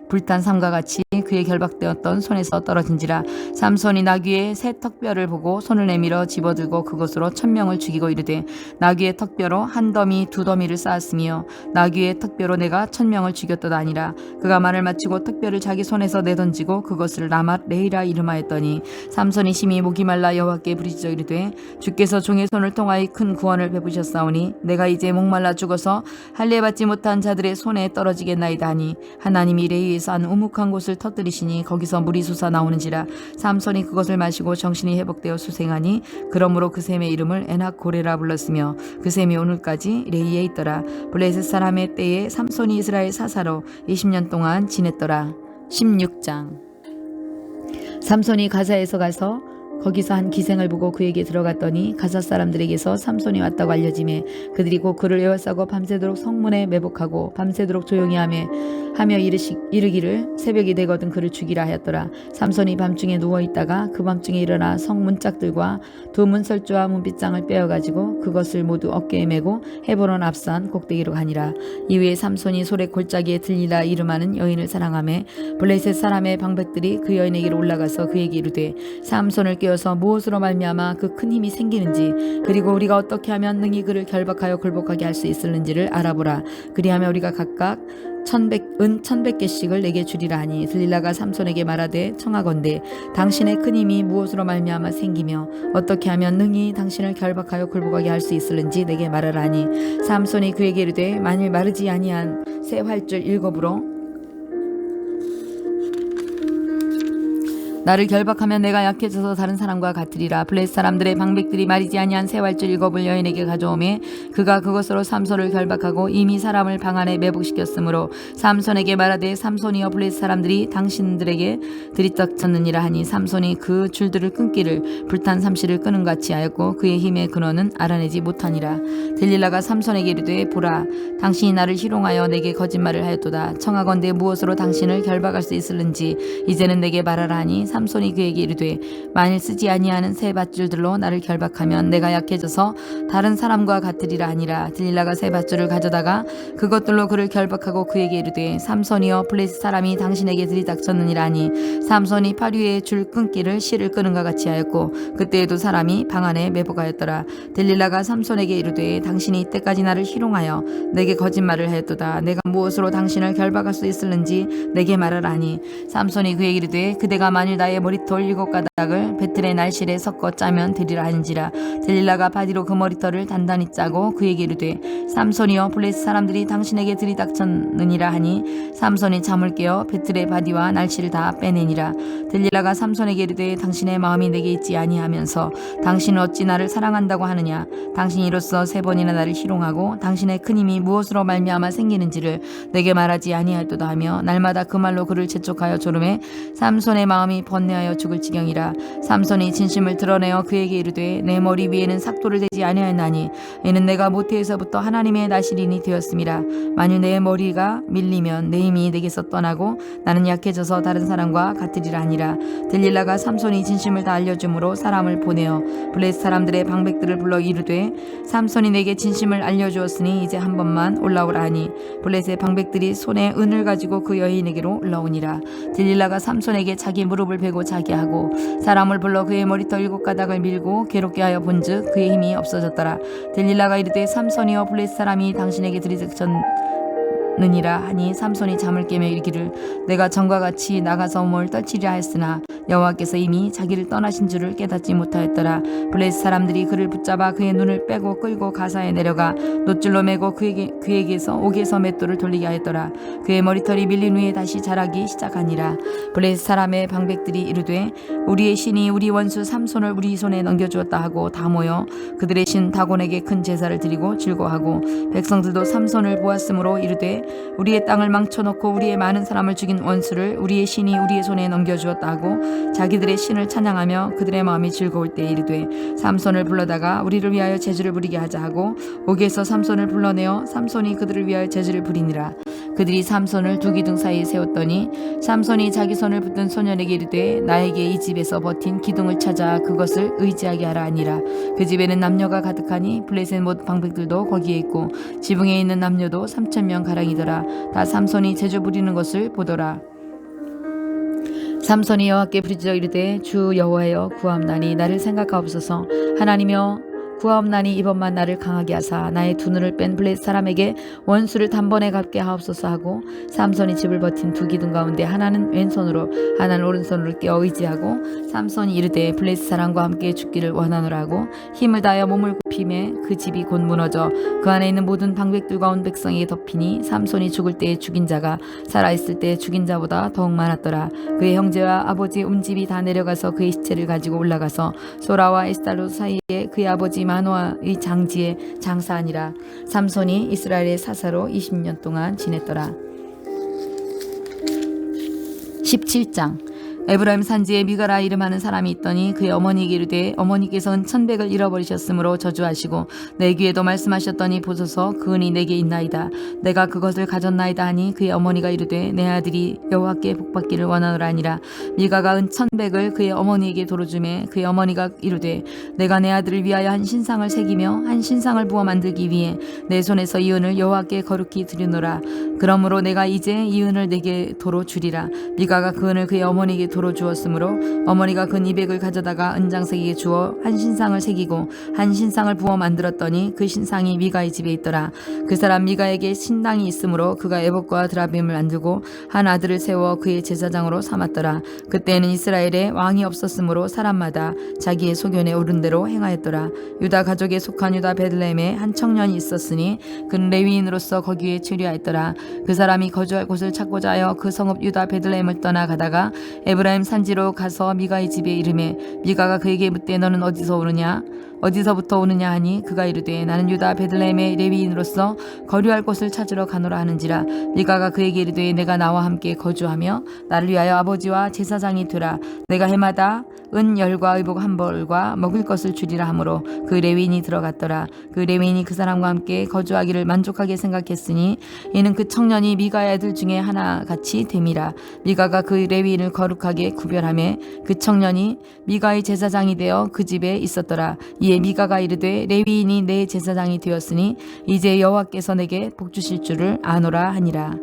불탄 삼과 같이 그의 결박되었던 손에서 떨어진지라. 삼손이 나귀의 새 턱뼈를 보고 손을 내밀어 집어들고 그것으로 1,000명을 죽이고 이르되 나귀의 턱뼈로 한 더미 두 더미를 쌓았으며 나귀의 턱뼈로 내가 1,000명을 죽였도다 아니라. 그가 말을 마치고 턱뼈를 자기 손에서 내던지고 그것을 라맛 레이라 이름하였더니 삼손이 심히 목이 말라 여호와께 부르짖어 이르되 주께서 종의 손을 통하여 큰 구원을 베푸셨사오니 내가 이제 목말라 죽어서 할례 받지 못한 자들의 손에 떨어지겠나이다 하니 하나님이 레이에서 한 우묵한 곳을 터뜨리시니 거기서 물이 솟아 나오는지라. 삼손이 그것을 마시고 정신이 회복되어 수생하니 그러므로 그 샘의 이름을 에낙고레라 불렀으며 그 샘이 오늘까지 레이에 있더라. 블레셋 사람의 때에 삼손이 이스라엘 사사로 20년 동안 지냈더라. 16장. 삼손이 가사에서 가서 거기서 한 기생을 보고 그에게 들어갔더니 가사 사람들에게서 삼손이 왔다고 알려지매 그들이 곧 그를 에워싸고 밤새도록 성문에 매복하고 밤새도록 조용히 하며 이르기를 새벽이 되거든 그를 죽이라 하였더라. 삼손이 밤중에 누워있다가 그 밤중에 일어나 성 문짝들과 두 문설주와 문빗장을 빼어가지고 그것을 모두 어깨에 메고 헤브론 앞산 꼭대기로 가니라. 이후에 삼손이 소래 골짜기에 들리라 이름하는 여인을 사랑하매 블레셋 사람의 방백들이 그 여인에게로 올라가서 그에게 이르되 삼손을 깨어서 무엇으로 말미암아 그 큰 힘이 생기는지 그리고 우리가 어떻게 하면 능히 그를 결박하여 굴복하게 할 수 있을는지를 알아보라. 그리하면 우리가 각각 1,100개씩을 내게 주리라 하니 들릴라가 삼손에게 말하되 청하건대 당신의 큰 힘이 무엇으로 말미암아 생기며 어떻게 하면 능히 당신을 결박하여 굴복하게 할 수 있을는지 내게 말하라 하니 삼손이 그에게 이르되 만일 마르지 아니한 새 활줄 7으로 나를 결박하면 내가 약해져서 다른 사람과 같으리라. 블레셋 사람들의 방백들이 마르지 아니한 새 활줄 7을 여인에게 가져오매 그가 그것으로 삼손을 결박하고 이미 사람을 방 안에 매복시켰으므로 삼손에게 말하되 삼손이여 블레셋 사람들이 당신들에게 들이닥쳤느니라 하니 삼손이 그 줄들을 끊기를 불탄 삼시를 끄는 같이 하였고 그의 힘의 근원은 알아내지 못하니라. 델릴라가 삼손에게 이르되 보라 당신이 나를 희롱하여 내게 거짓말을 하였도다. 청하건대 무엇으로 당신을 결박할 수 있을는지 이제는 내게 말하라 하니 삼손이 그에게 이르되 만일 쓰지 아니하는 새 밧줄들로 나를 결박하면 내가 약해져서 다른 사람과 같으리라 하니라. 들릴라가 새 밧줄을 가져다가 그것들로 그를 결박하고 그에게 이르되 삼손이여 블레셋 사람이 당신에게 들이닥쳤느니라 하니 삼손이 팔 위에 줄 끊기를 실을 끄는가 같이 하였고 그때에도 사람이 방 안에 매복하였더라. 들릴라가 삼손에게 이르되 당신이 이때까지 나를 희롱하여 내게 거짓말을 하였도다. 내가 무엇으로 당신을 결박할 수 있을는지 내게 말하라 하니 삼손이 그에게 이르되 그대가 만일 나의 머리털 7가닥을 배틀의 날실에 섞어 짜면 되리라 하는지라. 델릴라가 바디로 그 머리털을 단단히 짜고 그에게 이르되 삼손이여 블레셋 사람들이 당신에게 들이닥쳤느니라 하니 삼손이 잠을 깨어 배틀의 바디와 날실을 다 빼내니라. 델릴라가 삼손에게 이르되 당신의 마음이 내게 있지 아니하면서 당신은 어찌 나를 사랑한다고 하느냐. 당신이 이로써 3번이나 나를 희롱하고 당신의 큰 힘이 무엇으로 말미암아 생기는지를 내게 말하지 아니하였도다 하며 날마다 그 말로 그를 재촉하여 조름해 삼손의 마음이 번뇌하여 죽을 지경이라. 삼손이 진심을 드러내어 그에게 이르되 내 머리 위에는 삭도를 대지 아니하였나니 이는 내가 모태에서부터 하나님의 나시린이 되었음이라. 만일 내 머리가 밀리면 내 힘이 내게서 떠나고 나는 약해져서 다른 사람과 같으리라 하니라. 들릴라가 삼손이 진심을 다 알려줌으로 사람을 보내어 블레셋 사람들의 방백들을 불러 이르되 삼손이 내게 진심을 알려주었으니 이제 한 번만 올라오라 하니 블레셋 방백들이 손에 은을 가지고 그 여인에게로 올라오니라. 들릴라가 삼손에게 자기 무릎을 베고 자게 하고 사람을 불러 그의 머리털 7가닥을 밀고 괴롭게 하여 본즉 그의 힘이 없어졌더라. 들릴라가 이르되 삼손이여 블레셋 사람이 당신에게 들이닥쳤느니라 하니 삼손이 잠을 깨며 이르기를 내가 전과 같이 나가서 뭘 떨치려 하였으나 여호와께서 이미 자기를 떠나신 줄을 깨닫지 못하였더라. 블레셋 사람들이 그를 붙잡아 그의 눈을 빼고 끌고 가사에 내려가 놋줄로 매고 그에게서 옥에서 맷돌을 돌리게 하였더라. 그의 머리털이 밀린 후에 다시 자라기 시작하니라. 블레셋 사람의 방백들이 이르되 우리의 신이 우리 원수 삼손을 우리 손에 넘겨주었다 하고 다 모여 그들의 신 다곤에게 큰 제사를 드리고 즐거워하고 백성들도 삼손을 보았으므로 이르되 우리의 땅을 망쳐놓고 우리의 많은 사람을 죽인 원수를 우리의 신이 우리의 손에 넘겨주었다 하고 자기들의 신을 찬양하며 그들의 마음이 즐거울 때 이르되 삼손을 불러다가 우리를 위하여 제주를 부리게 하자 하고 옥에서 삼손을 불러내어 삼손이 그들을 위하여 제주를 부리니라. 그들이 삼손을 두 기둥 사이에 세웠더니 삼손이 자기 손을 붙든 소년에게 이르되 나에게 이 집에서 버틴 기둥을 찾아 그것을 의지하게 하라 하니라. 그 집에는 남녀가 가득하니 블레셋 모든 방백들도 거기에 있고 지붕에 있는 남녀도 3,000명 가량이더라. 다 삼손이 제주 부리는 것을 보더라. 삼손이 여호와께 부르짖어 이르되 주 여호와여 구하옵나니 나를 생각하옵소서. 하나님여 구하옵나니 이번만 나를 강하게 하사 나의 두 눈을 뺀 블레셋 사람에게 원수를 단번에 갚게 하옵소서 하고 삼손이 집을 버틴 두 기둥 가운데 하나는 왼손으로 하나는 오른손으로 떼어 의지하고 삼손이 이르되 블레셋 사람과 함께 죽기를 원하노라 하고 힘을 다하여 몸을 굽힘에 그 집이 곧 무너져 그 안에 있는 모든 방백들과 온 백성에게 덮이니 삼손이 죽을 때에 죽인 자가 살아있을 때 죽인 자보다 더욱 많았더라. 그의 형제와 아버지 온 집이 다 내려가서 그의 시체를 가지고 올라가서 소라와 에스달로 사이에 그의 아버지 마노아의 장지에 장사하니라. 삼손이 이스라엘의 사사로 20년 동안 지냈더라. 17장. 에브라임 산지에 미가라 이름하는 사람이 있더니 그의 어머니에게 이르되 어머니께서 은 1,100을 잃어버리셨으므로 저주하시고 내 귀에도 말씀하셨더니 보소서 그 은이 내게 있나이다. 내가 그것을 가졌나이다 하니 그의 어머니가 이르되 내 아들이 여호와께 복받기를 원하노라 하니라. 미가가 은 1,100을 그의 어머니에게 도로 주매 그의 어머니가 이르되 내가 내 아들을 위하여 한 신상을 새기며 한 신상을 부어 만들기 위해 내 손에서 이 은을 여호와께 거룩히 드리노라. 그러므로 내가 이제 이 은을 내게 도로 주리라. 미가가 그 은을 그의 어머니에게 도로 주었으므로 어머니가 그 200을 가져다가 은장색에게 주어 한 신상을 새기고 한 신상을 부어 만들었더니 그 신상이 미가의 집에 있더라. 그 사람 미가에게 신당이 있으므로 그가 에봇과 드라빔을 만들고 한 아들을 세워 그의 제사장으로 삼았더라. 그때는 이스라엘에 왕이 없었으므로 사람마다 자기의 소견에 오른 대로 행하였더라. 유다 가족에 속한 유다 베들레헴에 한 청년이 있었으니 그는 레위인으로서 거기에 체류하였더라. 그 사람이 거주할 곳을 찾고자 하여 그 성읍 유다 베들레헴을 떠나 가다가 에브라임 산지로 가서 미가의 집에 이르매 미가가 그에게 묻되 너는 어디서부터 오느냐 하니 그가 이르되 나는 유다 베들레헴의 레위인으로서 거류할 곳을 찾으러 가노라 하는지라. 미가가 그에게 이르되 내가 나와 함께 거주하며 나를 위하여 아버지와 제사장이 되라. 내가 해마다 은 10과 의복 1벌과 먹을 것을 주리라 하므로 그 레위인이 들어갔더라. 그 레위인이 그 사람과 함께 거주하기를 만족하게 생각했으니 이는 그 청년이 미가의 아들 중에 하나같이 됨이라. 미가가 그 레위인을 거룩하게 구별하며 그 청년이 미가의 제사장이 되어 그 집에 있었더라. 이에 미가가 이르되 레위인이 내 제사장이 되었으니 이제 여호와께서 내게 복 주실 줄을 아노라 하니라.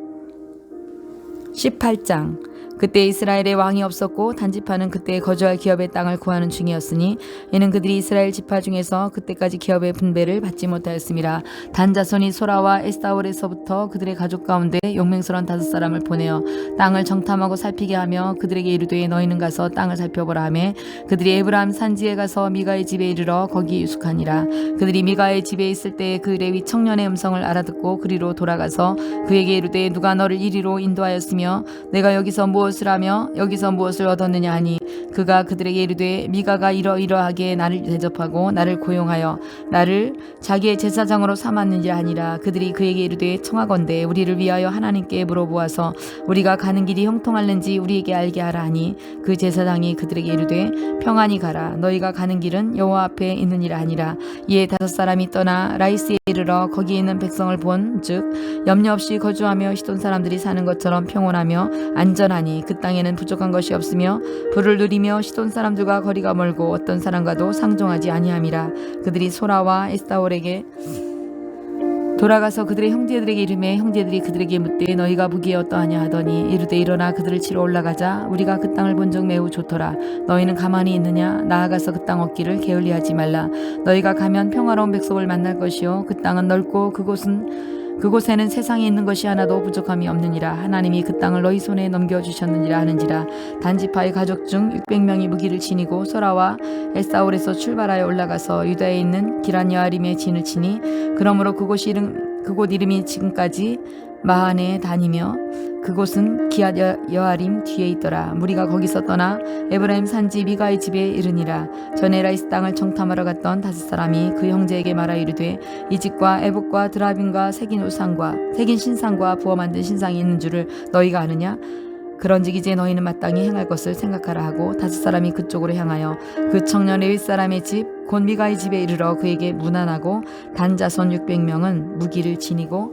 18장. 그때 이스라엘에 왕이 없었고 단지파는 그때 거주할 기업의 땅을 구하는 중이었으니 이는 그들이 이스라엘 지파 중에서 그때까지 기업의 분배를 받지 못하였음이라. 단 자손이 소라와 에스타올에서부터 그들의 가족 가운데 용맹스러운 5사람을 보내어 땅을 정탐하고 살피게 하며 그들에게 이르되 너희는 가서 땅을 살펴보라 하며 그들이 에브라임 산지에 가서 미가의 집에 이르러 거기 유숙하니라. 그들이 미가의 집에 있을 때 그 레위 청년의 음성을 알아듣고 그리로 돌아가서 그에게 이르되 누가 너를 이리로 인도하였으며 내가 여기서 무엇 무엇을 하며 여기서 무엇을 얻었느냐 하니 그가 그들에게 이르되 미가가 이러이러하게 나를 대접하고 나를 고용하여 나를 자기의 제사장으로 삼았느니라 하니라. 그들이 그에게 이르되 청하건대 우리를 위하여 하나님께 물어보아서 우리가 가는 길이 형통할는지 우리에게 알게 하라 하니 그 제사장이 그들에게 이르되 평안히 가라. 너희가 가는 길은 여호와 앞에 있느니라 하니라. 이에 5사람이 떠나 라이스에 이르러 거기에 있는 백성을 본즉 염려 없이 거주하며 시돈 사람들이 사는 것처럼 평온하며 안전하니 그 땅에는 부족한 것이 없으며 부를 누리며 시돈 사람들과 거리가 멀고 어떤 사람과도 상종하지 아니함이라. 그들이 소라와 에스타올에게 돌아가서 그들의 형제들에게 이르매 형제들이 그들에게 묻되 너희가 보기에 어떠하냐 하더니 이르되 일어나 그들을 치러 올라가자. 우리가 그 땅을 본즉 매우 좋더라. 너희는 가만히 있느냐? 나아가서 그 땅 얻기를 게을리하지 말라. 너희가 가면 평화로운 백성을 만날 것이요 그 땅은 넓고 그곳에는 세상에 있는 것이 하나도 부족함이 없느니라. 하나님이 그 땅을 너희 손에 넘겨주셨느니라 하는지라. 단지파의 가족 중 600명이 무기를 지니고 소라와 에사올에서 출발하여 올라가서 유다에 있는 기란 여아림에 진을 치니 그러므로 그곳 이름이 지금까지 마한에 다니며 그곳은 기앗 여아림 뒤에 있더라. 무리가 거기서 떠나 에브라임 산지 미가의 집에 이르니라. 전에 라이스 땅을 정탐하러 갔던 5사람이 그 형제에게 말하 이르되 이 집과 에봇과 드라빔과 새긴 신상과 부어 만든 신상이 있는 줄을 너희가 아느냐? 그런즉 이제 너희는 마땅히 행할 것을 생각하라 하고 5사람이 그쪽으로 향하여 그 청년 레위 사람의 집 곧 미가의 집에 이르러 그에게 문안하고 단 자손 600명은 무기를 지니고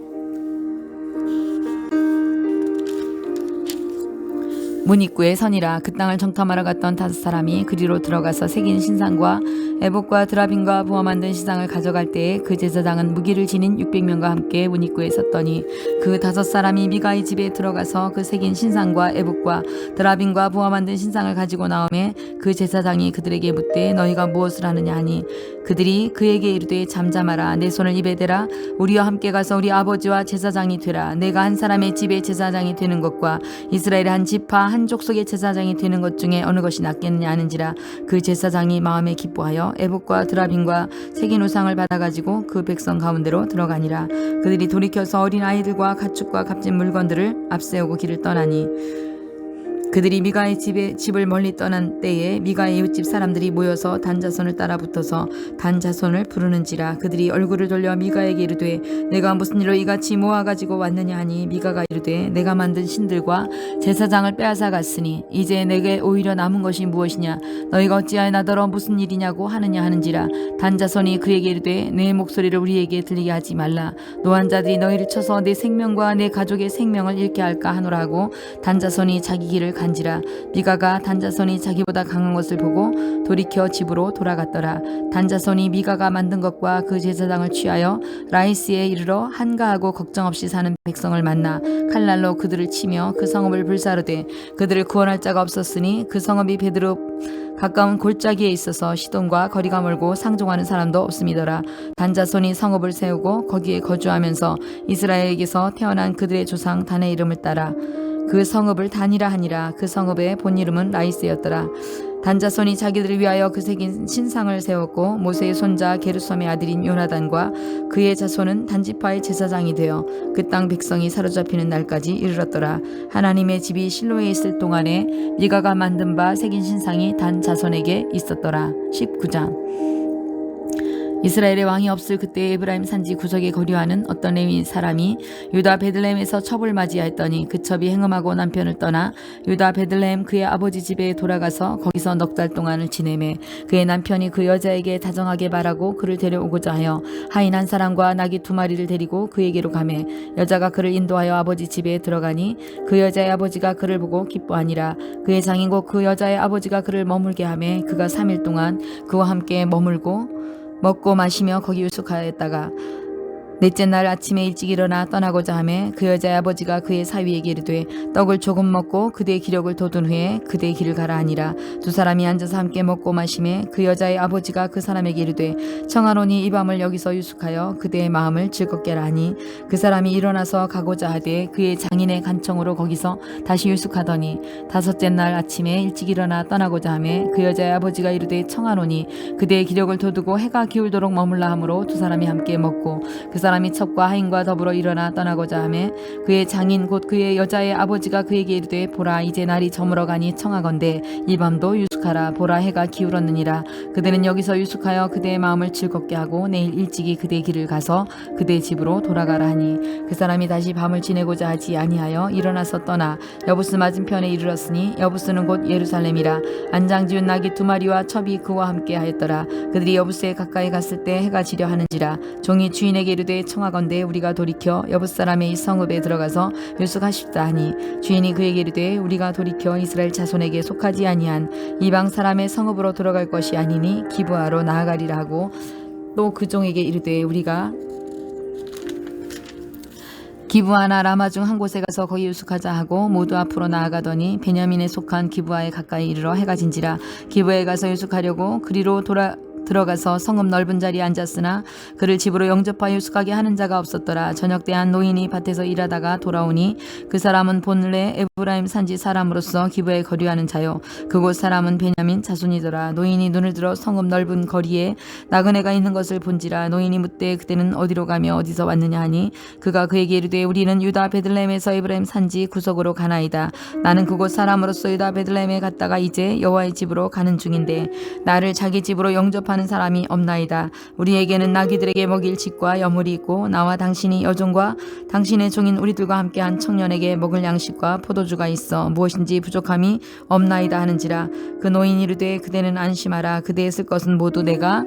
문 입구에 선이라. 그 땅을 정탐하러 갔던 5사람이 그리로 들어가서 새긴 신상과 에봇과 드라빔과 부어 만든 신상을 가져갈 때에 그 제사장은 무기를 지닌 600명과 함께 문 입구에 섰더니 그 5사람이 미가의 집에 들어가서 그 새긴 신상과 에봇과 드라빔과 부어 만든 신상을 가지고 나오매 그 제사장이 그들에게 묻되 너희가 무엇을 하느냐 하니 그들이 그에게 이르되 잠잠하라. 내 손을 입에 대라. 우리와 함께 가서 우리 아버지와 제사장이 되라. 내가 한 사람의 집에 제사장이 되는 것과 이스라엘의 한 지파 한 족속의 제사장이 되는 것 중에 어느 것이 낫겠느냐 하는지라. 그 제사장이 마음에 기뻐하여 에봇과 드라빔과 새긴 우상을 받아가지고 그 백성 가운데로 들어가니라. 그들이 돌이켜서 어린 아이들과 가축과 값진 물건들을 앞세우고 길을 떠나니 그들이 미가의 집을 멀리 떠난 때에 미가의 이웃집 사람들이 모여서 단 자손을 따라 붙어서 단 자손을 부르는지라. 그들이 얼굴을 돌려 미가에게 이르되 내가 무슨 일로 이같이 모아가지고 왔느냐 하니 미가가 이르되 내가 만든 신들과 제사장을 빼앗아 갔으니 이제 내게 오히려 남은 것이 무엇이냐? 너희가 어찌하여 나더러 무슨 일이냐고 하느냐 하는지라. 단 자손이 그에게 이르되 내 목소리를 우리에게 들리게 하지 말라. 노한 자들이 너희를 쳐서 내 생명과 내 가족의 생명을 잃게 할까 하노라 하고 단 자손이 자기 길을 간지라. 미가가 단 자손이 자기보다 강한 것을 보고 돌이켜 집으로 돌아갔더라. 단 자손이 미가가 만든 것과 그 제사장을 취하여 라이스에 이르러 한가하고 걱정 없이 사는 백성을 만나 칼날로 그들을 치며 그 성읍을 불사르되 그들을 구원할 자가 없었으니 그 성읍이 베드로 가까운 골짜기에 있어서 시돈과 거리가 멀고 상종하는 사람도 없음이더라. 단 자손이 성읍을 세우고 거기에 거주하면서 이스라엘에게서 태어난 그들의 조상 단의 이름을 따라 그 성읍을 단이라 하니라. 그 성읍의 본 이름은 라이스였더라. 단 자손이 자기들을 위하여 그 새긴 신상을 세웠고 모세의 손자 게르솜의 아들인 요나단과 그의 자손은 단지파의 제사장이 되어 그 땅 백성이 사로잡히는 날까지 이르렀더라. 하나님의 집이 실로에 있을 동안에 미가가 만든 바 새긴 신상이 단 자손에게 있었더라. 19장. 이스라엘의 왕이 없을 그때 에브라임 산지 구석에 거류하는 어떤 레위 사람이 유다 베들레헴에서 첩을 맞이하였더니 그 첩이 행음하고 남편을 떠나 유다 베들레헴 그의 아버지 집에 돌아가서 거기서 넉 달 동안을 지내매 그의 남편이 그 여자에게 다정하게 말하고 그를 데려오고자 하여 하인 한 사람과 나귀 2마리를 데리고 그에게로 가매 여자가 그를 인도하여 아버지 집에 들어가니 그 여자의 아버지가 그를 보고 기뻐하니라. 그의 장인 곧 그 여자의 아버지가 그를 머물게 하매 그가 3일 동안 그와 함께 머물고 먹고 마시며 거기 유숙하였다가 넷째 날 아침에 일찍 일어나 떠나고자 하매 그 여자의 아버지가 그의 사위에게 이르되 떡을 조금 먹고 그대의 기력을 돋운 후에 그대의 길을 가라 하니라. 2사람이 앉아서 함께 먹고 마시매 그 여자의 아버지가 그 사람에게 이르되 청하노니 이 밤을 여기서 유숙하여 그대의 마음을 즐겁게 하라 하니 그 사람이 일어나서 가고자 하되 그의 장인의 간청으로 거기서 다시 유숙하더니 5째 날 아침에 일찍 일어나 떠나고자 하매 그 여자의 아버지가 이르되 청하노니 그대의 기력을 돋우고 해가 기울도록 머물라 하므로 2사람이 함께 먹고 그 사람이 첩과 하인과 더불어 일어나 떠나고자 하매 그의 장인 곧 그의 여자의 아버지가 그에게 이르되 보라 이제 날이 저물어 가니 청하건대 이 밤도 유숙하라. 보라 해가 기울었느니라. 그대는 여기서 유숙하여 그대의 마음을 즐겁게 하고 내일 일찍이 그대 길을 가서 그대 집으로 돌아가라 하니 그 사람이 다시 밤을 지내고자 하지 아니하여 일어나서 떠나 여부스 맞은편에 이르렀으니 여부스는 곧 예루살렘이라. 안장지은 나귀 2마리와 첩이 그와 함께 하였더라. 그들이 여부스에 가까이 갔을 때 해가 지려 하는지라. 종이 주인에게 이르되 청하건대 우리가 돌이켜 여부스 사람의 이 성읍에 들어가서 유숙하십다 하니 주인이 그에게 이르되 우리가 돌이켜 이스라엘 자손에게 속하지 아니한 이방 사람의 성읍으로 들어갈 것이 아니니 기브아로 나아가리라 하고 또 그 종에게 이르되 우리가 기브아나 라마 중 한 곳에 가서 거기 유숙하자 하고 모두 앞으로 나아가더니 베냐민에 속한 기브아에 가까이 이르러 해가 진지라. 기브아에 가서 유숙하려고 그리로 들어가서 성읍 넓은 자리에 앉았으나 그를 집으로 영접하여 유숙하게 하는 자가 없었더라. 저녁 때 한 노인이 밭에서 일하다가 돌아오니 그 사람은 본래 에브라임 산지 사람으로서 기브아에 거류하는 자요 그곳 사람은 베냐민 자손이더라. 노인이 눈을 들어 성읍 넓은 거리에 나그네가 있는 것을 본지라. 노인이 묻되 그대는 어디로 가며 어디서 왔느냐 하니 그가 그에게 이르되 우리는 유다 베들레헴에서 에브라임 산지 구석으로 가나이다. 나는 그곳 사람으로서 유다 베들레헴에 갔다가 이제 여호와의 집으로 가는 중인데 나를 자기 집으로 영접하는 사람이 없나이다. 우리에게는 나귀들에게 먹일 집과 여물이 있고 나와 당신이 여종과 당신의 종인 우리들과 함께한 청년에게 먹을 양식과 포도주가 있어 무엇인지 부족함이 없나이다 하는지라. 그 노인이 이르되 그대는 안심하라. 그대의 쓸 것은 모두 내가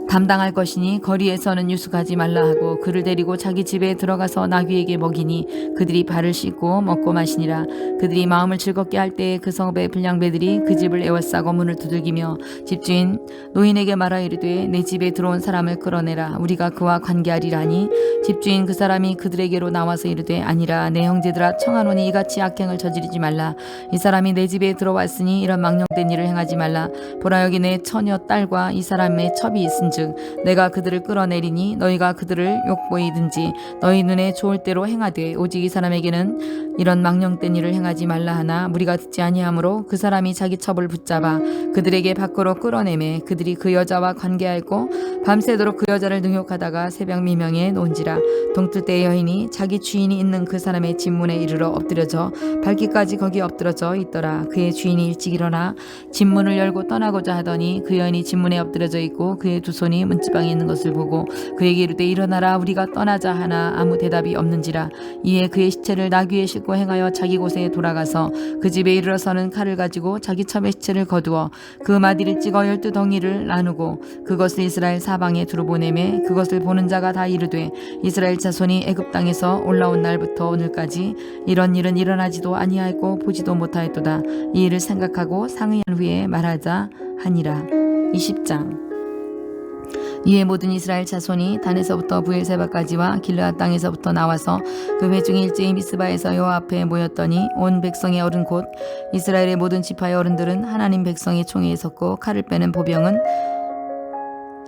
담당할 것이니 거리에서는 유숙하지 말라 하고 그를 데리고 자기 집에 들어가서 나귀에게 먹이니 그들이 발을 씻고 먹고 마시니라. 그들이 마음을 즐겁게 할 때에 그 성읍의 불량배들이 그 집을 에워싸고 문을 두들기며 집주인 노인에게 말하 이르되 내 집에 들어온 사람을 끌어내라. 우리가 그와 관계하리라니 집주인 그 사람이 그들에게로 나와서 이르되 아니라 내 형제들아 청하노니 이같이 악행을 저지르지 말라. 이 사람이 내 집에 들어왔으니 이런 망령된 일을 행하지 말라. 보라 여기 내 처녀 딸과 이 사람의 첩이 있은즉 내가 그들을 끌어내리니 너희가 그들을 욕보이든지 너희 눈에 좋을 대로 행하되 오직 이 사람에게는 이런 망령된 일을 행하지 말라 하나 무리가 듣지 아니하므로 그 사람이 자기 첩을 붙잡아 그들에게 밖으로 끌어내매 그들이 그 여자와 관계하였고 밤새도록 그 여자를 능욕하다가 새벽 미명에 논지라. 동틀 때 여인이 자기 주인이 있는 그 사람의 집문에 이르러 엎드려져 밝기까지 거기 엎드려져 있더라. 그의 주인이 일찍 일어나 집문을 열고 떠나고자 하더니 그 여인이 집문에 엎드려져 있고 그의 두 손이 문지방에 있는 것을 보고 그에게 이르되 일어나라 우리가 떠나자 하나 아무 대답이 없는지라. 이에 그의 시체를 나귀에 싣고 행하여 자기 곳에 돌아가서 그 집에 이르러서는 칼을 가지고 자기 첩의 시체를 거두어 그 마디를 찍어 12덩이를 나누고 그것을 이스라엘 사방에 두루 보내매 그것을 보는 자가 다 이르되 이스라엘 자손이 애굽 땅에서 올라온 날부터 오늘까지 이런 일은 일어나지도 아니하였고 보지도 못하였도다. 이 일을 생각하고 상의한 후에 말하자 하니라. 20장. 이에 모든 이스라엘 자손이 단에서부터 부엘세바까지와 길르앗 땅에서부터 나와서 그 회중이 일제히 미스바에서 여호와 앞에 모였더니 온 백성의 어른 곧 이스라엘의 모든 지파의 어른들은 하나님 백성의 총회에 섰고 칼을 빼는 보병은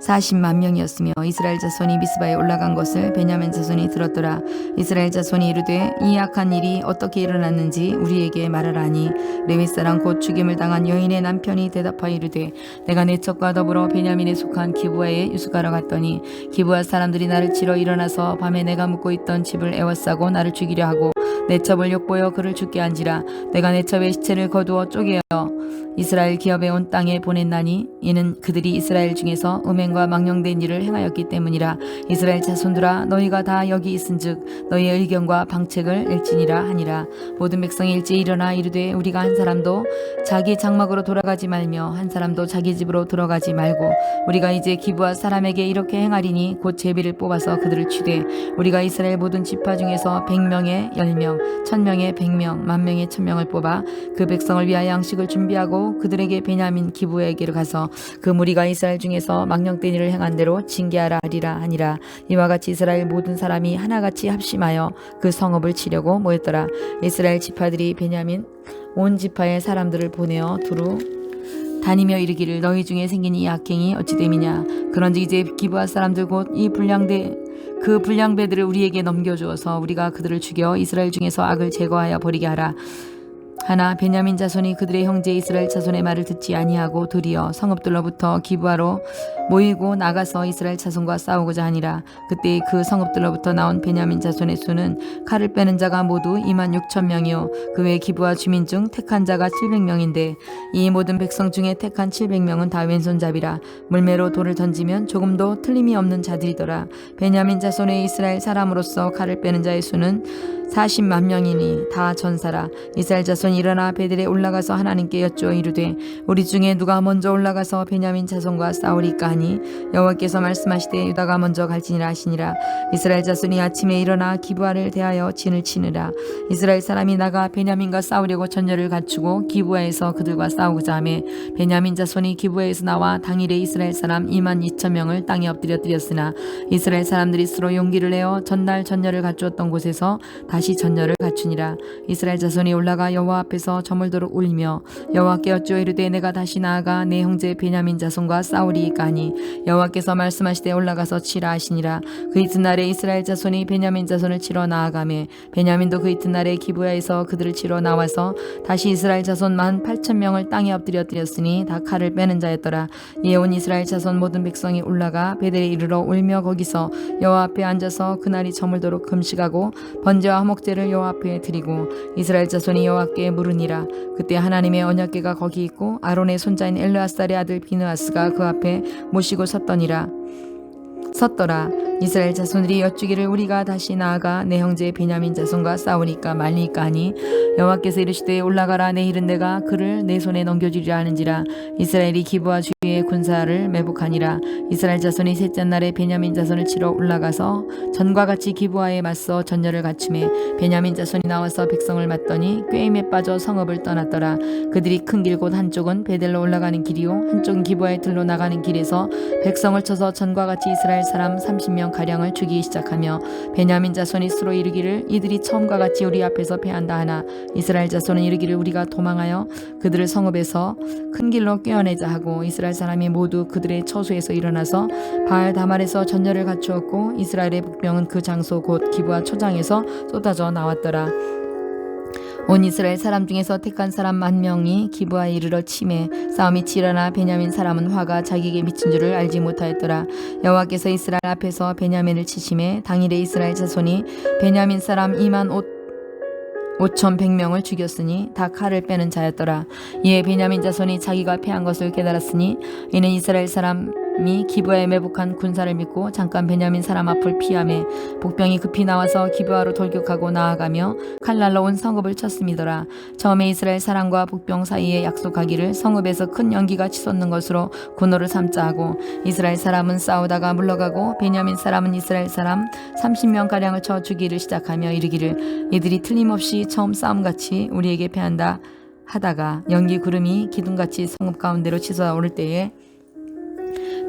40만 명이었으며 이스라엘 자손이 미스바에 올라간 것을 베냐민 자손이 들었더라. 이스라엘 자손이 이르되 이 악한 일이 어떻게 일어났는지 우리에게 말하라니 레위 사람 곧 죽임을 당한 여인의 남편이 대답하여 이르되 내가 내 첩과 더불어 베냐민에 속한 기브아에 유숙하러 갔더니 기브아 사람들이 나를 치러 일어나서 밤에 내가 묵고 있던 집을 에워싸고 나를 죽이려 하고 내 첩을 욕보여 그를 죽게 한지라. 내가 내 첩의 시체를 거두어 쪼개어 이스라엘 기업에 온 땅에 보냈나니 이는 그들이 이스라엘 중에서 음행과 망령된 일을 행하였기 때문이라. 이스라엘 자손들아 너희가 다 여기 있은즉 너희의 의견과 방책을 일지니라 하니라. 모든 백성이 일제히 일어나 이르되 우리가 한 사람도 자기 장막으로 돌아가지 말며 한 사람도 자기 집으로 들어가지 말고 우리가 이제 기브아 사람에게 이렇게 행하리니 곧 제비를 뽑아서 그들을 치되 우리가 이스라엘 모든 지파 중에서 100명에 10명 1000명에 100명 10,000명에 1000명을 뽑아 그 백성을 위하여 양식을 준비하고 그들에게 베냐민 기브아에게로 가서 그 무리가 이스라엘 중에서 망령된 일을 행한 대로 징계하라 하리라 하니라. 이와 같이 이스라엘 모든 사람이 하나같이 합심하여 그 성읍을 치려고 모였더라. 이스라엘 지파들이 베냐민 온 지파의 사람들을 보내어 두루 다니며 이르기를 너희 중에 생긴 이 악행이 어찌 됨이냐. 그런즉 이제 기브아 사람들 곧 이 그 불량배들을 우리에게 넘겨주어서 우리가 그들을 죽여 이스라엘 중에서 악을 제거하여 버리게 하라. 하나 베냐민 자손이 그들의 형제 이스라엘 자손의 말을 듣지 아니하고 도리어 성읍들로부터 기브아로 모이고 나가서 이스라엘 자손과 싸우고자 하니라. 그때 그 성읍들로부터 나온 베냐민 자손의 수는 칼을 빼는 자가 모두 26,000명이요 그 외 기브아 주민 중 택한 자가 700명인데 이 모든 백성 중에 택한 700명은 다 왼손잡이라. 물매로 돌을 던지면 조금도 틀림이 없는 자들이더라. 베냐민 자손의 이스라엘 사람으로서 칼을 빼는 자의 수는 40만 명이니 다 전사라. 이스라엘 자손이 일어나 베델에 올라가서 하나님께 여쭈어 이르되 우리 중에 누가 먼저 올라가서 베냐민 자손과 싸우리까 하니 여호와께서 말씀하시되 유다가 먼저 갈지니라 하시니라. 이스라엘 자손이 아침에 일어나 기브아를 대하여 진을 치느라. 이스라엘 사람이 나가 베냐민과 싸우려고 전열을 갖추고 기브아에서 그들과 싸우고자 하며 베냐민 자손이 기브아에서 나와 당일에 이스라엘 사람 22,000명을 땅에 엎드려 드렸으나 이스라엘 사람들이 스스로 용기를 내어 전날 전열을 갖추었던 곳에서 다시 전열을 갖추니라. 이스라엘 자손이 올라가 여호와 앞에서 저물도록 울며 여호와께 여쭈어 이르되 내가 다시 나아가 내 형제 베냐민 자손과 싸우리이까 하니 여호와께서 말씀하시되 올라가서 치라 하시니라. 그 이튿날에 이스라엘 자손이 베냐민 자손을 치러 나아가매 베냐민도 그 이튿날에 기브야에서 그들을 치러 나와서 다시 이스라엘 자손 18,000명을 땅에 엎드려 드렸으니 다 칼을 빼는 자였더라. 이에 온 이스라엘 자손 모든 백성이 올라가 베델에 이르러 울며 거기서 여호와 앞에 앉아서 그날이 저물도록 금식하고 번제와 화목제를 여호와 앞에 드리고 이스라엘 자손이 여호와께 물으니라. 그때 하나님의 언약궤가 거기 있고 아론의 손자인 엘르아살의 아들 비느하스가 그 앞에 모시고 섰더라. 이스라엘 자손들이 여쭈기를 우리가 다시 나아가 내 형제 베냐민 자손과 싸우니까 말리까 하니 여호와께서 이르시되 올라가라. 내일은 내가 그를 내 손에 넘겨주리라 하는지라. 이스라엘이 기브아 주위의 군사를 매복하니라. 이스라엘 자손이 셋째 날에 베냐민 자손을 치러 올라가서 전과 같이 기브아에 맞서 전열을 갖추매 베냐민 자손이 나와서 백성을 맞더니 꾀임에 빠져 성읍을 떠났더라. 그들이 큰 길 곧 한쪽은 베델로 올라가는 길이요 한쪽은 기브아의 들로 나가는 길에서 백성을 쳐서 전과 같이 이스라엘 사람 30명 가량을 죽이기 시작하며 베냐민 자손이 스스로 이르기를 이들이 처음과 같이 우리 앞에서 패한다 하나 이스라엘 자손은 이르기를 우리가 도망하여 그들을 성읍에서 큰 길로 꿰어내자 하고 이스라엘 사람이 모두 그들의 처소에서 일어나서 바알 다말에서 전열을 갖추었고 이스라엘의 북병은 그 장소 곧 기브아 초장에서 쏟아져 나왔더라. 온 이스라엘 사람 중에서 택한 사람 10,000명이 기브아에 이르러 치매 싸움이 치러나 베냐민 사람은 화가 자기에게 미친 줄을 알지 못하였더라. 여호와께서 이스라엘 앞에서 베냐민을 치심에 당일에 이스라엘 자손이 베냐민 사람 25,100명을 죽였으니 다 칼을 빼는 자였더라. 이에 베냐민 자손이 자기가 패한 것을 깨달았으니 이는 이스라엘 사람이 기브아에 매복한 군사를 믿고 잠깐 베냐민 사람 앞을 피하매 복병이 급히 나와서 기브아로 돌격하고 나아가며 칼날로 온 성읍을 쳤음이더라. 처음에 이스라엘 사람과 복병 사이에 약속하기를 성읍에서 큰 연기가 치솟는 것으로 군호를 삼자 하고 이스라엘 사람은 싸우다가 물러가고 베냐민 사람은 이스라엘 사람 30명가량을 쳐 죽이기를 시작하며 이르기를 이들이 틀림없이 처음 싸움같이 우리에게 패한다 하다가 연기 구름이 기둥같이 성읍 가운데로 치솟아 오를 때에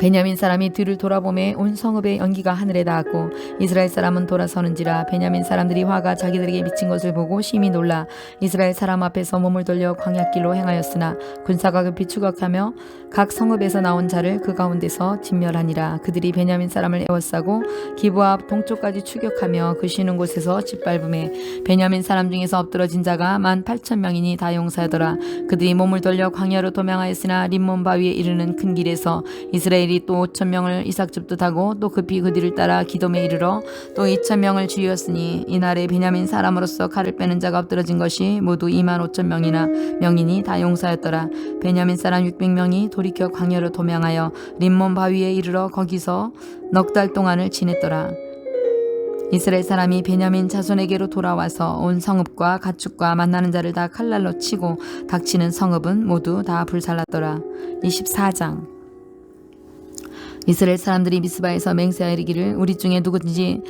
베냐민 사람이 뒤를 돌아보매 온 성읍의 연기가 하늘에 닿았고 이스라엘 사람은 돌아서는지라. 베냐민 사람들이 화가 자기들에게 미친 것을 보고 심히 놀라 이스라엘 사람 앞에서 몸을 돌려 광야길로 행하였으나 군사가 급히 추격하며 각 성읍에서 나온 자를 그 가운데서 진멸하니라. 그들이 베냐민 사람을 에워싸고 기브아 동쪽까지 추격하며 그 쉬는 곳에서 짓밟음에 베냐민 사람 중에서 엎드러진 자가 18,000명이니 다 용사더라. 그들이 몸을 돌려 광야로 도망하였으나 림몬 바위에 이르는 큰 길에서 이스라엘이 또 5,000명을 이삭집도 타고 또 급히 그 뒤를 따라 기돔에 이르러 또 2,000명을 죽였으니 이날에 베냐민 사람으로서 칼을 빼는 자가 엎드러진 것이 모두 25,000명이나 명이니 다 용사였더라. 베냐민 사람 600명이 돌이켜 광야로 도망하여 림몬 바위에 이르러 거기서 넉 달 동안을 지냈더라. 이스라엘 사람이 베냐민 자손에게로 돌아와서 온 성읍과 가축과 만나는 자를 다 칼날로 치고 닥치는 성읍은 모두 다 불살랐더라. 24장 이스라엘 사람들이 미스바에서 맹세하여 이르기를 우리 중에 누구든지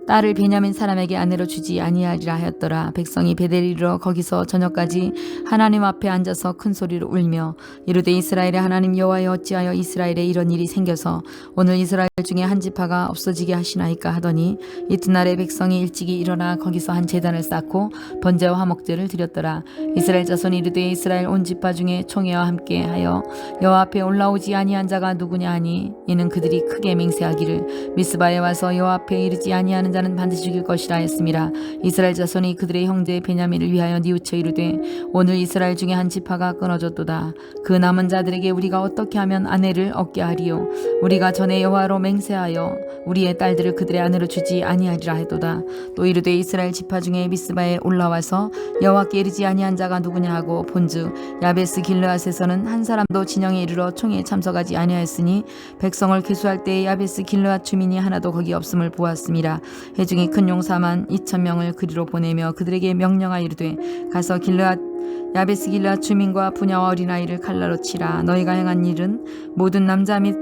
딸을 베냐민 사람에게 아내로 주지 아니하리라 하였더라. 백성이 베델에 이르러 거기서 저녁까지 하나님 앞에 앉아서 큰 소리로 울며 이르되 이스라엘의 하나님 여호와여 어찌하여 이스라엘에 이런 일이 생겨서 오늘 이스라엘 중에 한 지파가 없어지게 하시나이까 하더니 이튿날에 백성이 일찍이 일어나 거기서 한 제단을 쌓고 번제와 화목제를 드렸더라. 이스라엘 자손이 이르되 이스라엘 온 지파 중에 총회와 함께 하여 여호와 앞에 올라오지 아니한 자가 누구냐 하니 이는 그들이 크게 맹세하기를 미스바에 와서 여호와 앞에 이르지 아니하는 자 자는 반드시 죽일 것이라 하였음이라. 이스라엘 자손이 그들의 형제 베냐민을 위하여 뉘우쳐 이르되 오늘 이스라엘 중에 한 지파가 끊어졌도다. 그 남은 자들에게 우리가 어떻게 하면 아내를 얻게 하리요? 우리가 전에 여호와로 맹세하여 우리의 딸들을 그들의 아내로 주지 아니하리라 했도다. 또 이르되 이스라엘 지파 중에 미스바에 올라와서 여호와께 이르지 아니한 자가 누구냐 하고 본즉 야베스 길르앗에서는 한 사람도 진영에 이르러 총에 참석하지 아니하였으니 백성을 계수할 때에 야베스 길르앗 주민이 하나도 거기 없음을 보았음이라. 회중이 큰 용사만 2,000명을 그리로 보내며 그들에게 명령하여 이르되 가서 야베스 길르앗 주민과 부녀와 어린아이를 칼날로 치라. 너희가 행한 일은 모든 남자 및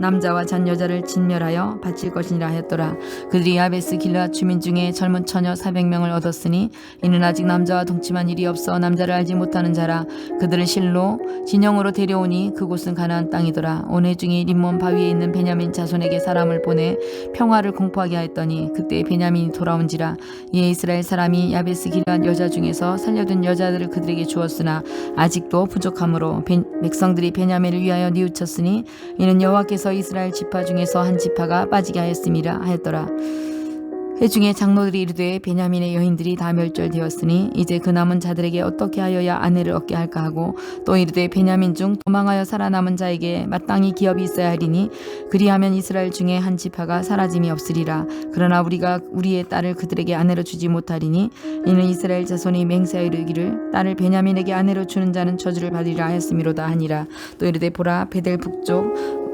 남자와 잔 여자를 진멸하여 바칠 것이니라 하였더라. 그들이 야베스 길르앗 주민 중에 젊은 처녀 400명을 얻었으니 이는 아직 남자와 동침한 일이 없어 남자를 알지 못하는 자라. 그들을 실로 진영으로 데려오니 그곳은 가나안 땅이더라. 온 회중이 림몬 바위에 있는 베냐민 자손에게 사람을 보내 평화를 공포하게 하였더니 그때 베냐민이 돌아온지라. 이에 이스라엘 사람이 야베스 길르앗 여자 중에서 살려둔 여자들을 그들에게 주었으나 아직도 부족하므로 백성들이 베냐민을 위하여 뉘우쳤으니 이는 여호와께서 이스라엘 지파 중에서 한 지파가 빠지게 하였음이라 하였더라. 회중의 장로들이 이르되 베냐민의 여인들이 다 멸절되었으니 이제 그 남은 자들에게 어떻게 하여야 아내를 얻게 할까 하고 또 이르되 베냐민 중 도망하여 살아남은 자에게 마땅히 기업이 있어야 하리니 그리하면 이스라엘 중에 한 지파가 사라짐이 없으리라. 그러나 우리가 우리의 딸을 그들에게 아내로 주지 못하리니 이는 이스라엘 자손이 맹세하여 이르기를 딸을 베냐민에게 아내로 주는 자는 저주를 받으리라 하였음이로다 하니라. 또 이르되 보라 베델 북쪽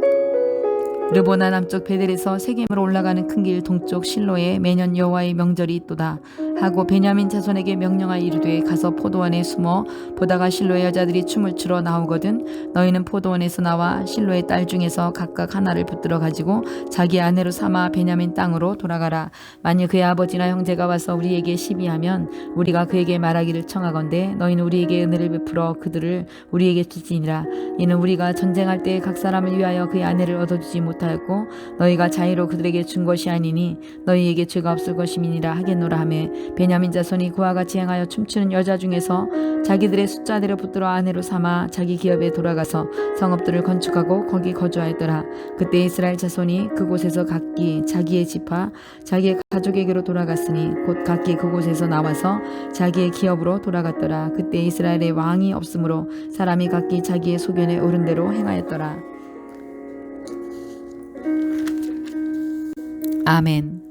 르보나 남쪽 베델에서 세겜으로 올라가는 큰 길 동쪽 실로에 매년 여호와의 명절이 있도다 하고 베냐민 자손에게 명령하여 이르되 가서 포도원에 숨어 보다가 실로의 여자들이 춤을 추러 나오거든 너희는 포도원에서 나와 실로의 딸 중에서 각각 하나를 붙들어 가지고 자기 아내로 삼아 베냐민 땅으로 돌아가라. 만일 그의 아버지나 형제가 와서 우리에게 시비하면 우리가 그에게 말하기를 청하건대 너희는 우리에게 은혜를 베풀어 그들을 우리에게 주지니라. 이는 우리가 전쟁할 때 각 사람을 위하여 그의 아내를 얻어주지 못하였고 너희가 자의로 그들에게 준 것이 아니니 너희에게 죄가 없을 것임이니라 하겠노라 하매 베냐민 자손이 그와 같이 행하여 춤추는 여자 중에서 자기들의 숫자대로 붙들어 아내로 삼아 자기 기업에 돌아가서 성읍들을 건축하고 거기 거주하였더라. 그때 이스라엘 자손이 그곳에서 각기 자기의 지파 자기의 가족에게로 돌아갔으니 곧 각기 그곳에서 나와서 자기의 기업으로 돌아갔더라. 그때 이스라엘의 왕이 없으므로 사람이 각기 자기의 소견에 오른 대로 행하였더라. 아멘.